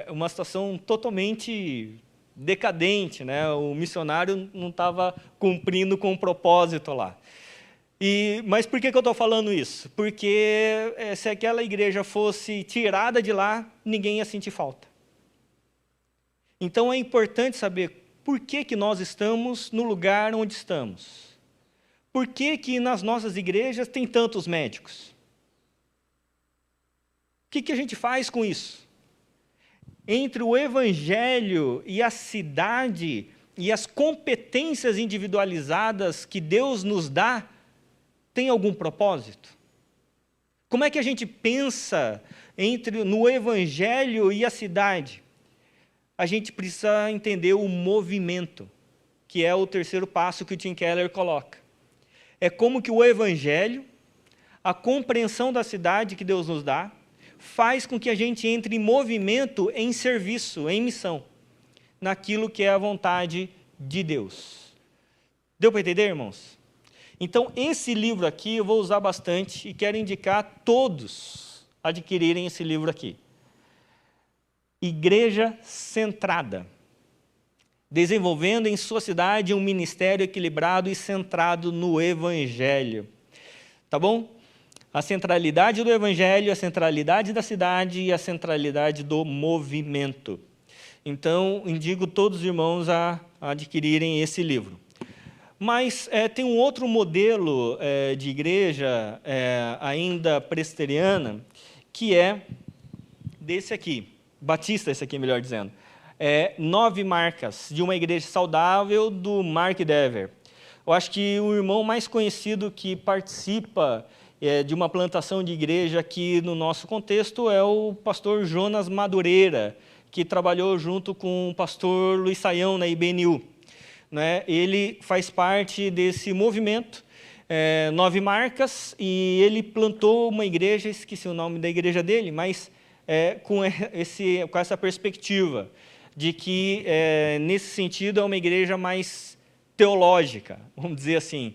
uma situação totalmente decadente, né? O missionário não estava cumprindo com o propósito lá. Mas por que eu estou falando isso? Porque se aquela igreja fosse tirada de lá, ninguém ia sentir falta. Então é importante saber por que nós estamos no lugar onde estamos. Por que nas nossas igrejas tem tantos médicos? O que a gente faz com isso? Entre o evangelho e a cidade e as competências individualizadas que Deus nos dá, tem algum propósito? Como é que a gente pensa no evangelho e a cidade? A gente precisa entender o movimento, que é o terceiro passo que o Tim Keller coloca. É como que o evangelho, a compreensão da cidade que Deus nos dá, faz com que a gente entre em movimento, em serviço, em missão, naquilo que é a vontade de Deus. Deu para entender, irmãos? Então, esse livro aqui eu vou usar bastante e quero indicar todos adquirirem esse livro aqui. Igreja Centrada. Desenvolvendo em sua cidade um ministério equilibrado e centrado no Evangelho. Tá bom? A centralidade do Evangelho, a centralidade da cidade e a centralidade do movimento. Então, indico todos os irmãos a adquirirem esse livro. Mas tem um outro modelo de igreja, ainda presbiteriana, que é desse aqui, batista, esse aqui, melhor dizendo. 9 marcas de uma igreja saudável, do Mark Dever. Eu acho que o irmão mais conhecido que participa de uma plantação de igreja aqui no nosso contexto é o pastor Jonas Madureira, que trabalhou junto com o pastor Luiz Saião na IBNU. Né? Ele faz parte desse movimento, 9 marcas, e ele plantou uma igreja, esqueci o nome da igreja dele, mas com essa perspectiva de que, nesse sentido, é uma igreja mais teológica, vamos dizer assim,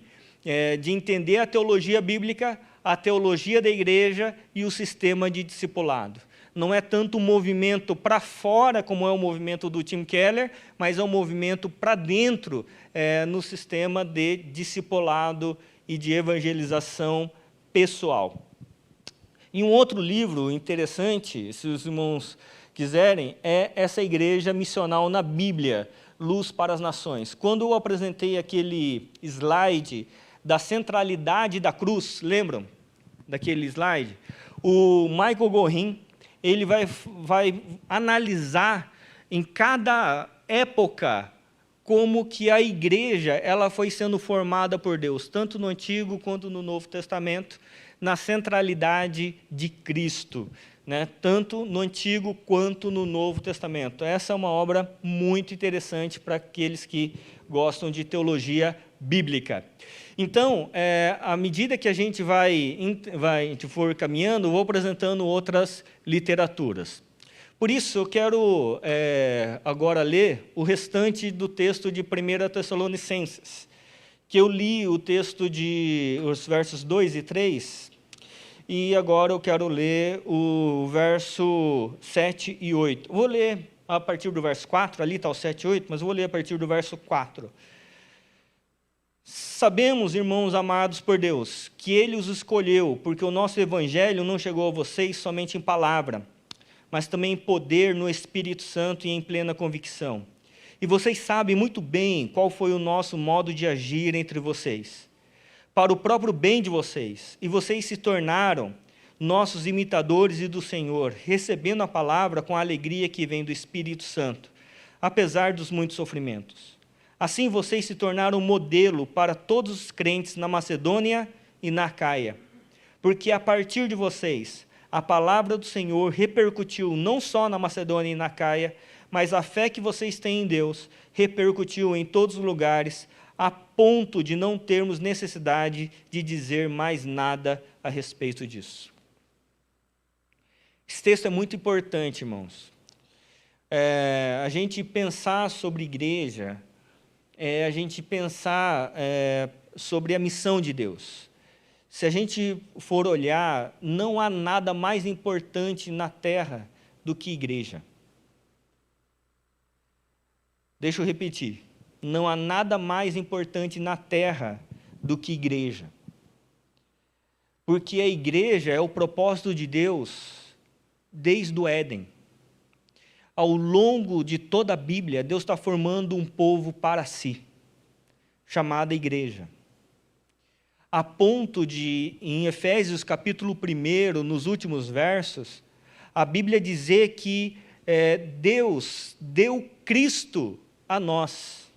de entender a teologia bíblica, a teologia da igreja e o sistema de discipulado. Não é tanto um movimento para fora, como é o movimento do Tim Keller, mas é um movimento para dentro, no sistema de discipulado e de evangelização pessoal. E um outro livro interessante, se os irmãos quiserem, é essa igreja missional na Bíblia, Luz para as Nações. Quando eu apresentei aquele slide da centralidade da cruz, lembram daquele slide? O Michael Gorin, ele vai analisar em cada época como que a igreja ela foi sendo formada por Deus, tanto no Antigo quanto no Novo Testamento, na centralidade de Cristo, né? Tanto no Antigo quanto no Novo Testamento. Essa é uma obra muito interessante para aqueles que gostam de teologia bíblica. Então, à medida que a gente for caminhando, eu vou apresentando outras literaturas. Por isso, eu quero agora ler o restante do texto de 1 Tessalonicenses, que eu li o texto os versos 2 e 3, e agora eu quero ler o verso 7 e 8. Vou ler a partir do verso 4, ali está o 7 e 8, mas vou ler a partir do verso 4. Sabemos, irmãos amados por Deus, que Ele os escolheu, porque o nosso Evangelho não chegou a vocês somente em palavra, mas também em poder no Espírito Santo e em plena convicção. E vocês sabem muito bem qual foi o nosso modo de agir entre vocês, para o próprio bem de vocês. E vocês se tornaram nossos imitadores e do Senhor, recebendo a palavra com a alegria que vem do Espírito Santo, apesar dos muitos sofrimentos. Assim vocês se tornaram modelo para todos os crentes na Macedônia e na Acaia, porque a partir de vocês a palavra do Senhor repercutiu não só na Macedônia e na Acaia, mas a fé que vocês têm em Deus repercutiu em todos os lugares, a ponto de não termos necessidade de dizer mais nada a respeito disso. Esse texto é muito importante, irmãos. A gente pensar sobre igreja, a gente pensar sobre a missão de Deus. Se a gente for olhar, não há nada mais importante na terra do que igreja. Deixa eu repetir. Não há nada mais importante na terra do que igreja. Porque a igreja é o propósito de Deus desde o Éden. Ao longo de toda a Bíblia, Deus está formando um povo para si, chamada igreja. A ponto de, em Efésios capítulo 1, nos últimos versos, a Bíblia dizer que Deus deu Cristo a nós,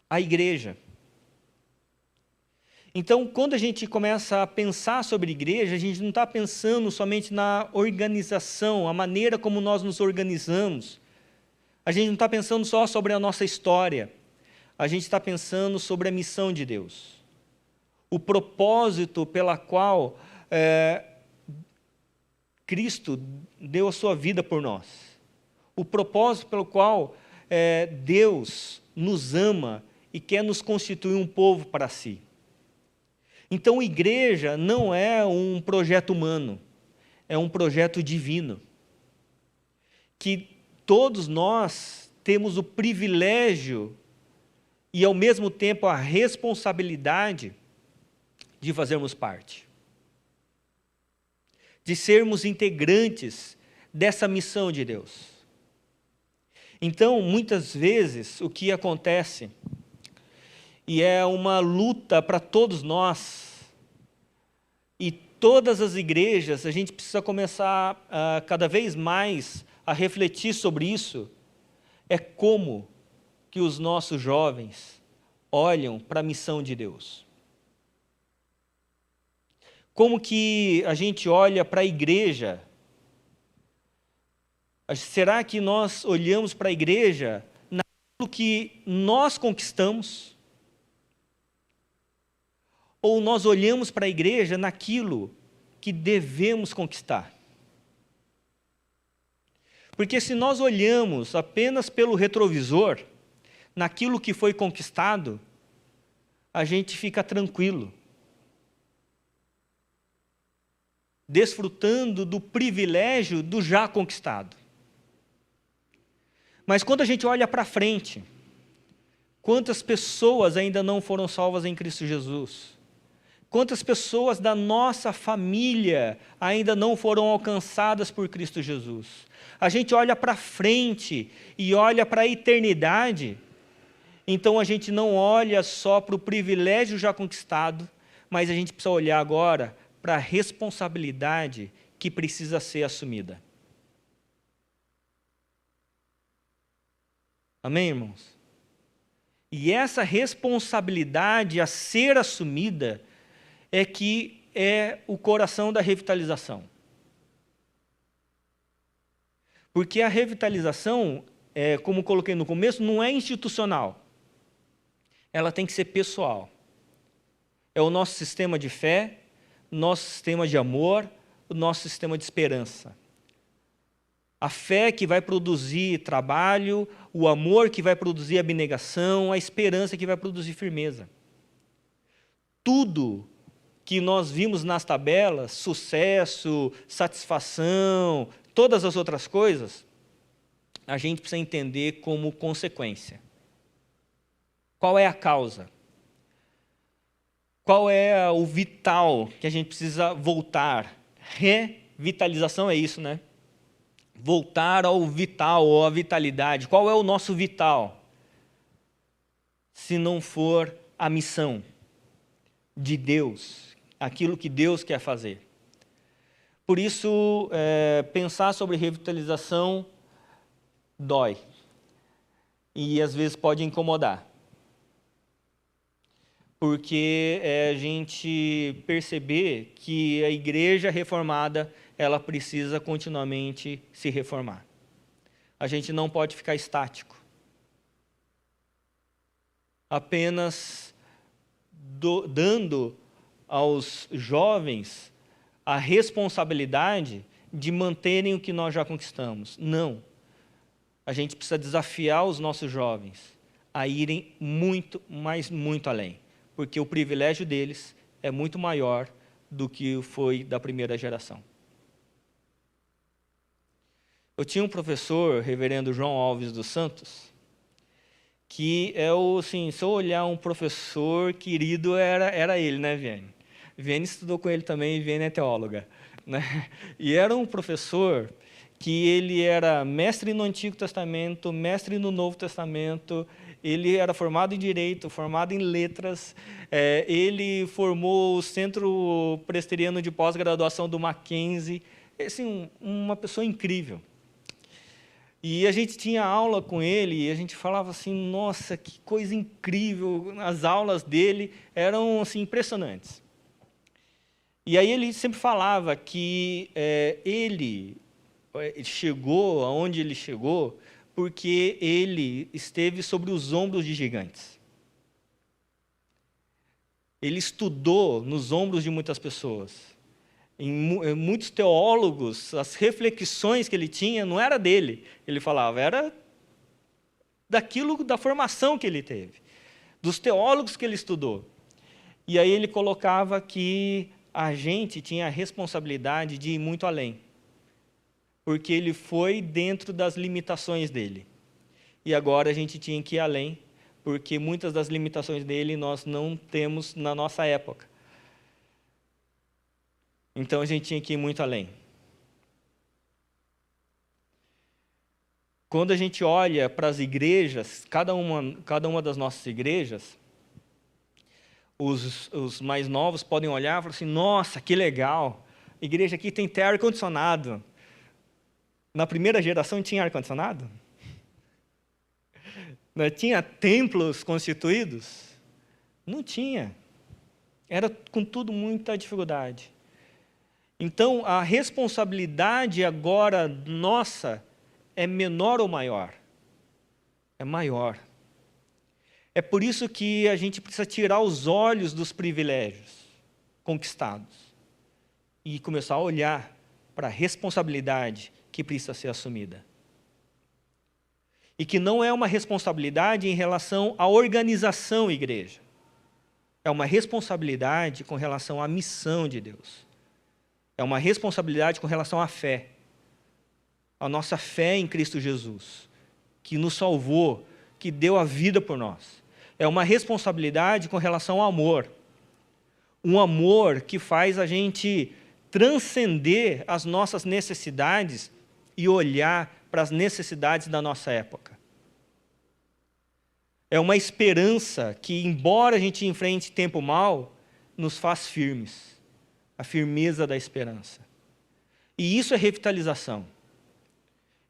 a igreja. Então, quando a gente começa a pensar sobre igreja, a gente não está pensando somente na organização, a maneira como nós nos organizamos. A gente não está pensando só sobre a nossa história. A gente está pensando sobre a missão de Deus. O propósito pela qual Cristo deu a sua vida por nós. O propósito pelo qual Deus nos ama e quer nos constituir um povo para si. Então, igreja não é um projeto humano, é um projeto divino. Que todos nós temos o privilégio e, ao mesmo tempo, a responsabilidade de fazermos parte, de sermos integrantes dessa missão de Deus. Então, muitas vezes, o que acontece, e é uma luta para todos nós, e todas as igrejas, a gente precisa começar cada vez mais a refletir sobre isso, é como que os nossos jovens olham para a missão de Deus. Como que a gente olha para a igreja? Será que nós olhamos para a igreja naquilo que nós conquistamos? Ou nós olhamos para a igreja naquilo que devemos conquistar? Porque se nós olhamos apenas pelo retrovisor, naquilo que foi conquistado, a gente fica tranquilo, desfrutando do privilégio do já conquistado. Mas quando a gente olha para frente, quantas pessoas ainda não foram salvas em Cristo Jesus? Quantas pessoas da nossa família ainda não foram alcançadas por Cristo Jesus? A gente olha para frente e olha para a eternidade, então a gente não olha só para o privilégio já conquistado, mas a gente precisa olhar agora para a responsabilidade que precisa ser assumida. Amém, irmãos? E essa responsabilidade a ser assumida é que é o coração da revitalização. Porque a revitalização, como coloquei no começo, não é institucional. Ela tem que ser pessoal. É o nosso sistema de fé, nosso sistema de amor, o nosso sistema de esperança. A fé que vai produzir trabalho, o amor que vai produzir abnegação, a esperança que vai produzir firmeza. Tudo que nós vimos nas tabelas, sucesso, satisfação, todas as outras coisas, a gente precisa entender como consequência. Qual é a causa? Qual é o vital que a gente precisa voltar? Revitalização é isso, né? Voltar ao vital, ou à vitalidade. Qual é o nosso vital? Se não for a missão de Deus, aquilo que Deus quer fazer. Por isso, pensar sobre revitalização dói. E às vezes pode incomodar. Porque é a gente perceber que a igreja reformada, ela precisa continuamente se reformar. A gente não pode ficar estático. Apenas dando aos jovens a responsabilidade de manterem o que nós já conquistamos. Não. A gente precisa desafiar os nossos jovens a irem muito, mas muito além. Porque o privilégio deles é muito maior do que foi da primeira geração. Eu tinha um professor, reverendo João Alves dos Santos, que assim, se eu olhar um professor querido, era ele, né, Viane? Viane estudou com ele também, Viane é teóloga, né? E era um professor que ele era mestre no Antigo Testamento, mestre no Novo Testamento. Ele era formado em Direito, formado em Letras, ele formou o Centro Presbiteriano de Pós-Graduação do Mackenzie, assim, uma pessoa incrível. E a gente tinha aula com ele e a gente falava assim, nossa, que coisa incrível, as aulas dele eram assim, impressionantes. E aí ele sempre falava que ele chegou aonde ele chegou porque ele esteve sobre os ombros de gigantes. Ele estudou nos ombros de muitas pessoas. Em muitos teólogos, as reflexões que ele tinha não era dele, ele falava, era da formação que ele teve, dos teólogos que ele estudou. E aí ele colocava que a gente tinha a responsabilidade de ir muito além. Porque ele foi dentro das limitações dele. E agora a gente tinha que ir além, porque muitas das limitações dele nós não temos na nossa época. Então a gente tinha que ir muito além. Quando a gente olha para as igrejas, cada uma das nossas igrejas, os mais novos podem olhar e falar assim, nossa, que legal, a igreja aqui tem até ar-condicionado. Na primeira geração tinha ar-condicionado? Não tinha templos constituídos? Não tinha. Era, contudo, muita dificuldade. Então, a responsabilidade agora nossa é menor ou maior? É maior. É por isso que a gente precisa tirar os olhos dos privilégios conquistados e começar a olhar para a responsabilidade que precisa ser assumida. E que não é uma responsabilidade em relação à organização igreja. É uma responsabilidade com relação à missão de Deus. É uma responsabilidade com relação à fé. A nossa fé em Cristo Jesus, que nos salvou, que deu a vida por nós. É uma responsabilidade com relação ao amor. Um amor que faz a gente transcender as nossas necessidades e olhar para as necessidades da nossa época. É uma esperança que, embora a gente enfrente tempo mau, nos faz firmes. A firmeza da esperança. E isso é revitalização.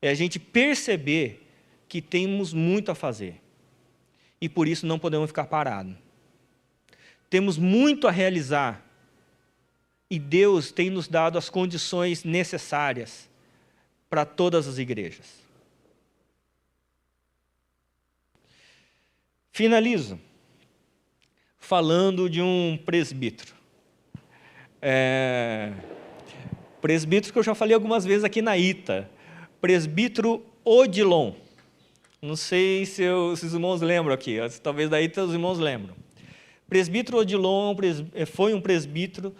É a gente perceber que temos muito a fazer. E por isso não podemos ficar parados. Temos muito a realizar. E Deus tem nos dado as condições necessárias para todas as igrejas. Finalizo falando de um presbítero. Presbítero que eu já falei algumas vezes aqui na ITA. Presbítero Odilon. Não sei se os irmãos lembram aqui, talvez da ITA os irmãos lembram. Presbítero Odilon foi um presbítero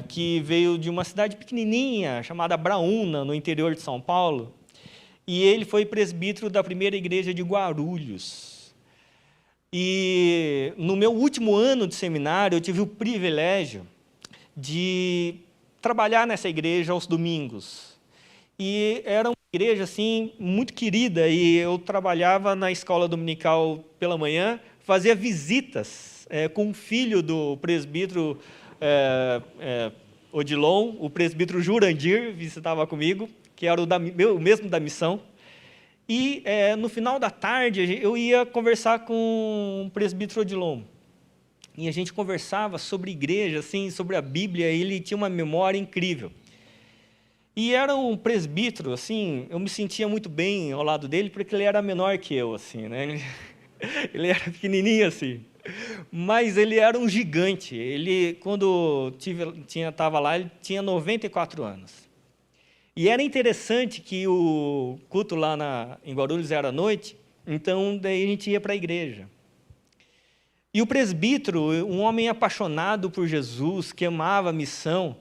que veio de uma cidade pequenininha, chamada Braúna, no interior de São Paulo, e ele foi presbítero da primeira igreja de Guarulhos. E no meu último ano de seminário, eu tive o privilégio de trabalhar nessa igreja aos domingos. E era uma igreja assim muito querida, e eu trabalhava na escola dominical pela manhã, fazia visitas com o filho do presbítero Odilon, o presbítero Jurandir, visitava comigo, que era o mesmo da missão. E no final da tarde eu ia conversar com o presbítero Odilon. E a gente conversava sobre igreja, assim, sobre a Bíblia, e ele tinha uma memória incrível. E era um presbítero, assim, eu me sentia muito bem ao lado dele, porque ele era menor que eu, assim, né? Ele era pequenininho, assim. Mas ele era um gigante. Ele, quando estava lá, ele tinha 94 anos. E era interessante que o culto lá em Guarulhos era à noite, então daí a gente ia para a igreja. E o presbítero, um homem apaixonado por Jesus, que amava a missão,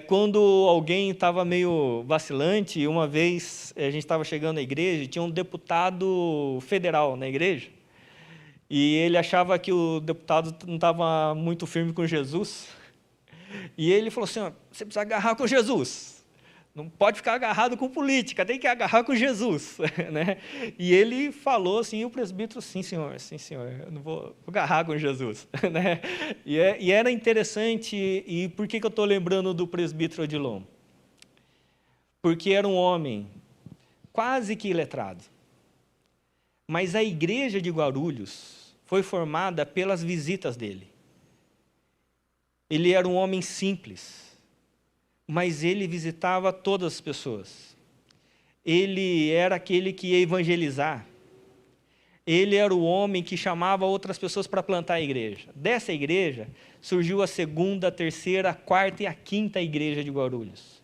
quando alguém estava meio vacilante, uma vez a gente estava chegando na igreja, tinha um deputado federal na igreja, e ele achava que o deputado não estava muito firme com Jesus, e ele falou assim, você precisa agarrar com Jesus. Não pode ficar agarrado com política, tem que agarrar com Jesus. Né? E ele falou assim, o presbítero, sim, senhor, eu não vou agarrar com Jesus. Né? E era interessante, e por que eu estou lembrando do presbítero Odilon? Porque era um homem quase que iletrado. Mas a igreja de Guarulhos foi formada pelas visitas dele. Ele era um homem simples, mas ele visitava todas as pessoas. Ele era aquele que ia evangelizar. Ele era o homem que chamava outras pessoas para plantar a igreja. Dessa igreja, surgiu a segunda, a terceira, a quarta e a quinta igreja de Guarulhos.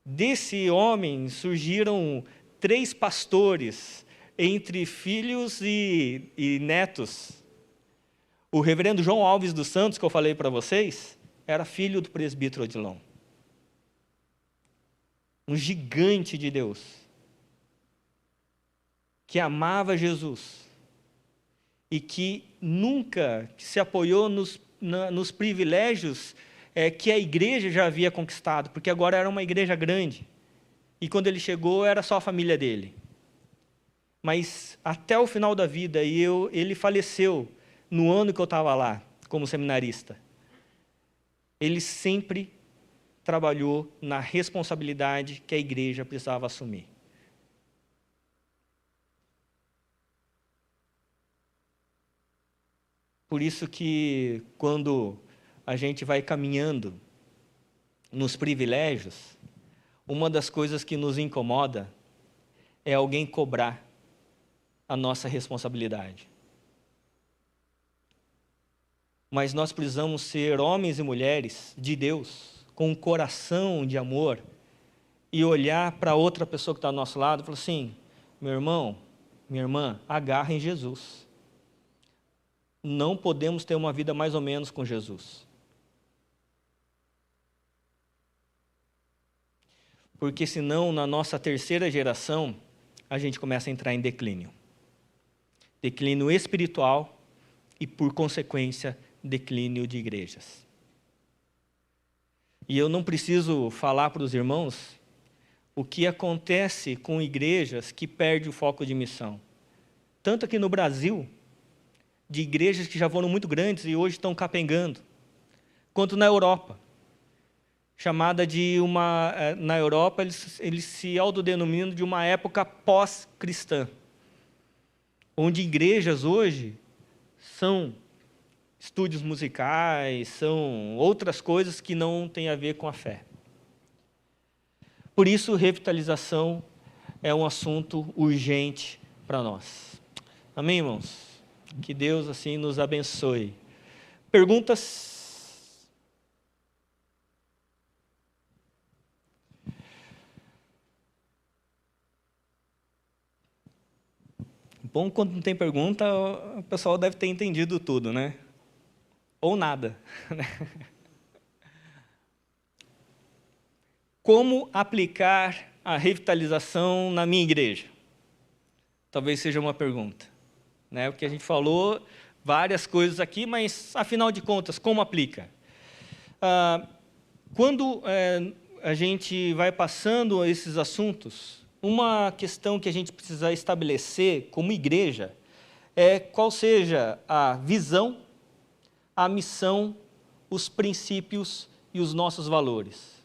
Desse homem surgiram 3 pastores, entre filhos e netos. O reverendo João Alves dos Santos, que eu falei para vocês, era filho do presbítero Odilon. Um gigante de Deus, que amava Jesus e que nunca se apoiou nos nos privilégios que a igreja já havia conquistado, porque agora era uma igreja grande. E quando ele chegou, era só a família dele. Mas até o final da vida, ele faleceu no ano que eu estava lá, como seminarista. Ele sempre trabalhou na responsabilidade que a igreja precisava assumir. Por isso que, quando a gente vai caminhando nos privilégios, uma das coisas que nos incomoda é alguém cobrar a nossa responsabilidade. Mas nós precisamos ser homens e mulheres de Deus, com um coração de amor, e olhar para outra pessoa que está ao nosso lado e falar assim: meu irmão, minha irmã, agarra em Jesus. Não podemos ter uma vida mais ou menos com Jesus. Porque senão, na nossa terceira geração, a gente começa a entrar em declínio. Declínio espiritual e, por consequência, declínio de igrejas. E eu não preciso falar para os irmãos o que acontece com igrejas que perdem o foco de missão. Tanto aqui no Brasil, de igrejas que já foram muito grandes e hoje estão capengando, quanto na Europa. Chamada de na Europa, eles se autodenominam de uma época pós-cristã, onde igrejas hoje são estúdios musicais, são outras coisas que não têm a ver com a fé. Por isso, revitalização é um assunto urgente para nós. Amém, irmãos? Que Deus assim nos abençoe. Perguntas? Bom, quando não tem pergunta, o pessoal deve ter entendido tudo, né? Ou nada. Como aplicar a revitalização na minha igreja? Talvez seja uma pergunta, né? Porque a gente falou várias coisas aqui, mas, afinal de contas, como aplica? Quando a gente vai passando esses assuntos, uma questão que a gente precisa estabelecer como igreja é qual seja a visão, a missão, os princípios e os nossos valores.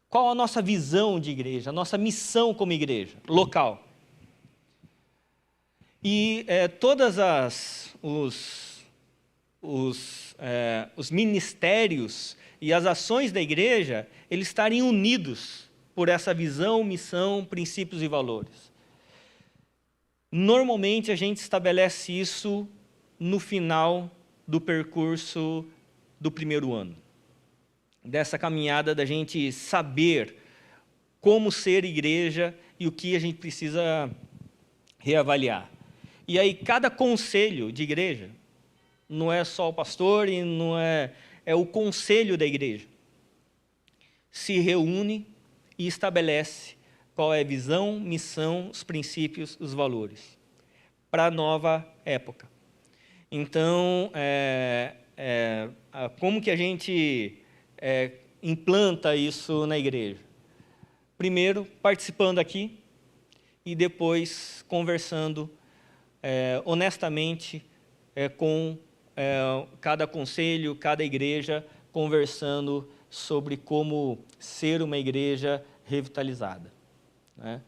Qual a nossa visão de igreja, a nossa missão como igreja local? E todas os ministérios e as ações da igreja, eles estarem unidos por essa visão, missão, princípios e valores. Normalmente, a gente estabelece isso no final do percurso do primeiro ano. Dessa caminhada da gente saber como ser igreja e o que a gente precisa reavaliar. E aí, cada conselho de igreja, não é só o pastor e não é o conselho da igreja, se reúne e estabelece qual é a visão, missão, os princípios, os valores, para a nova época. Então, como que a gente implanta isso na igreja? Primeiro, participando aqui, e depois conversando honestamente com cada conselho, cada igreja, conversando sobre como ser uma igreja revitalizada, né?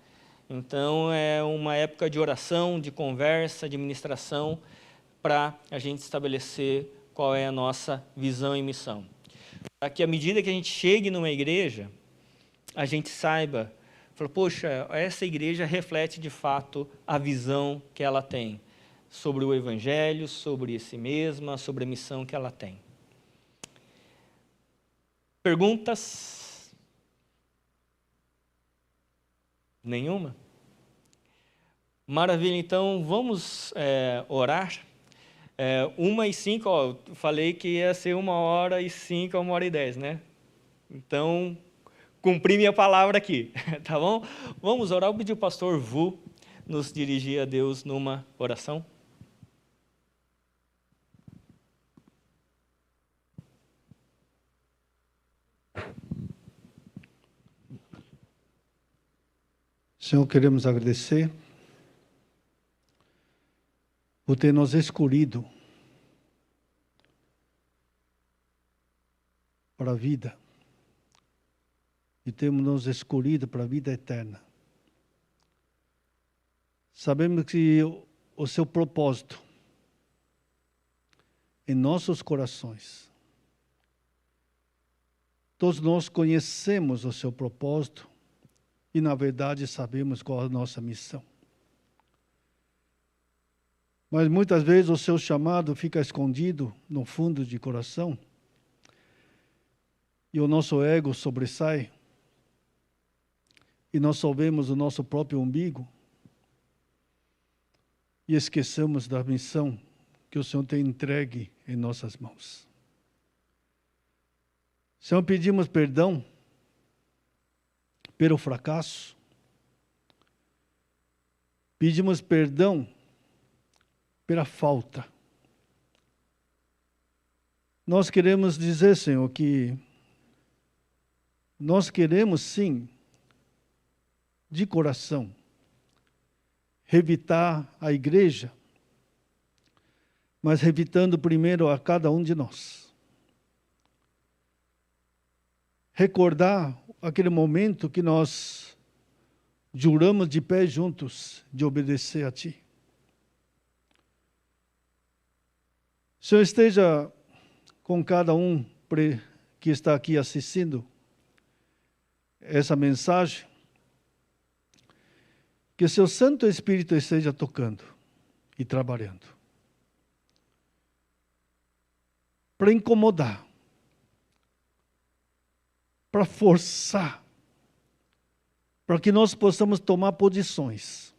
Então, é uma época de oração, de conversa, de ministração, para a gente estabelecer qual é a nossa visão e missão. Para que, à medida que a gente chegue numa igreja, a gente saiba, fala, poxa, essa igreja reflete de fato a visão que ela tem sobre o Evangelho, sobre si mesma, sobre a missão que ela tem. Perguntas? Nenhuma? Maravilha, então vamos orar. 1h05, ó, eu falei que ia ser 1h05 a 1h10, né? Então, cumpri minha palavra aqui, tá bom? Vamos orar, eu pedi o pastor Vu nos dirigir a Deus numa oração. Senhor, queremos agradecer por ter nos escolhido para a vida e temos nos escolhido para a vida eterna. Sabemos que o seu propósito em nossos corações, todos nós conhecemos o seu propósito e, na verdade, sabemos qual é a nossa missão. Mas muitas vezes o seu chamado fica escondido no fundo de coração e o nosso ego sobressai e nós só vemos o nosso próprio umbigo e esquecemos da missão que o Senhor tem entregue em nossas mãos. Senhor, pedimos perdão pelo fracasso, pedimos perdão pela falta. Nós queremos dizer, Senhor, que nós queremos sim, de coração, revitar a igreja, mas revitando primeiro a cada um de nós. Recordar aquele momento que nós juramos de pé juntos de obedecer a Ti. Senhor, esteja com cada um que está aqui assistindo essa mensagem, que o Seu Santo Espírito esteja tocando e trabalhando, para incomodar, para forçar, para que nós possamos tomar posições,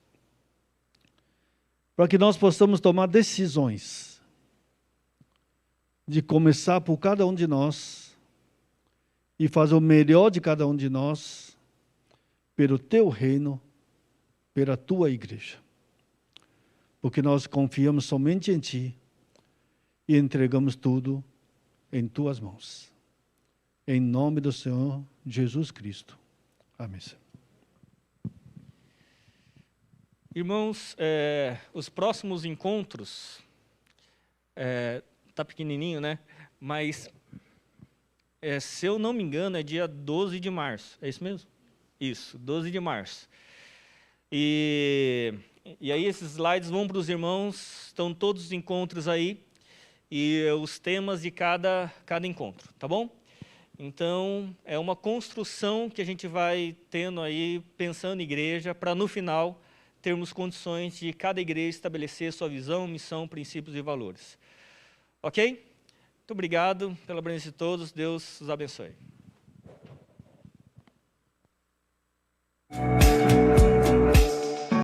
para que nós possamos tomar decisões, de começar por cada um de nós e fazer o melhor de cada um de nós pelo Teu reino, pela Tua igreja. Porque nós confiamos somente em Ti e entregamos tudo em Tuas mãos. Em nome do Senhor Jesus Cristo. Amém. Irmãos, os próximos encontros, está pequenininho, né? Mas, se eu não me engano, é dia 12 de março. É isso mesmo? Isso, 12 de março. E aí esses slides vão para os irmãos, estão todos os encontros aí, e os temas de cada encontro, tá bom? Então, é uma construção que a gente vai tendo aí, pensando em igreja, para no final termos condições de cada igreja estabelecer sua visão, missão, princípios e valores. Ok? Muito obrigado pela presença de todos. Deus os abençoe.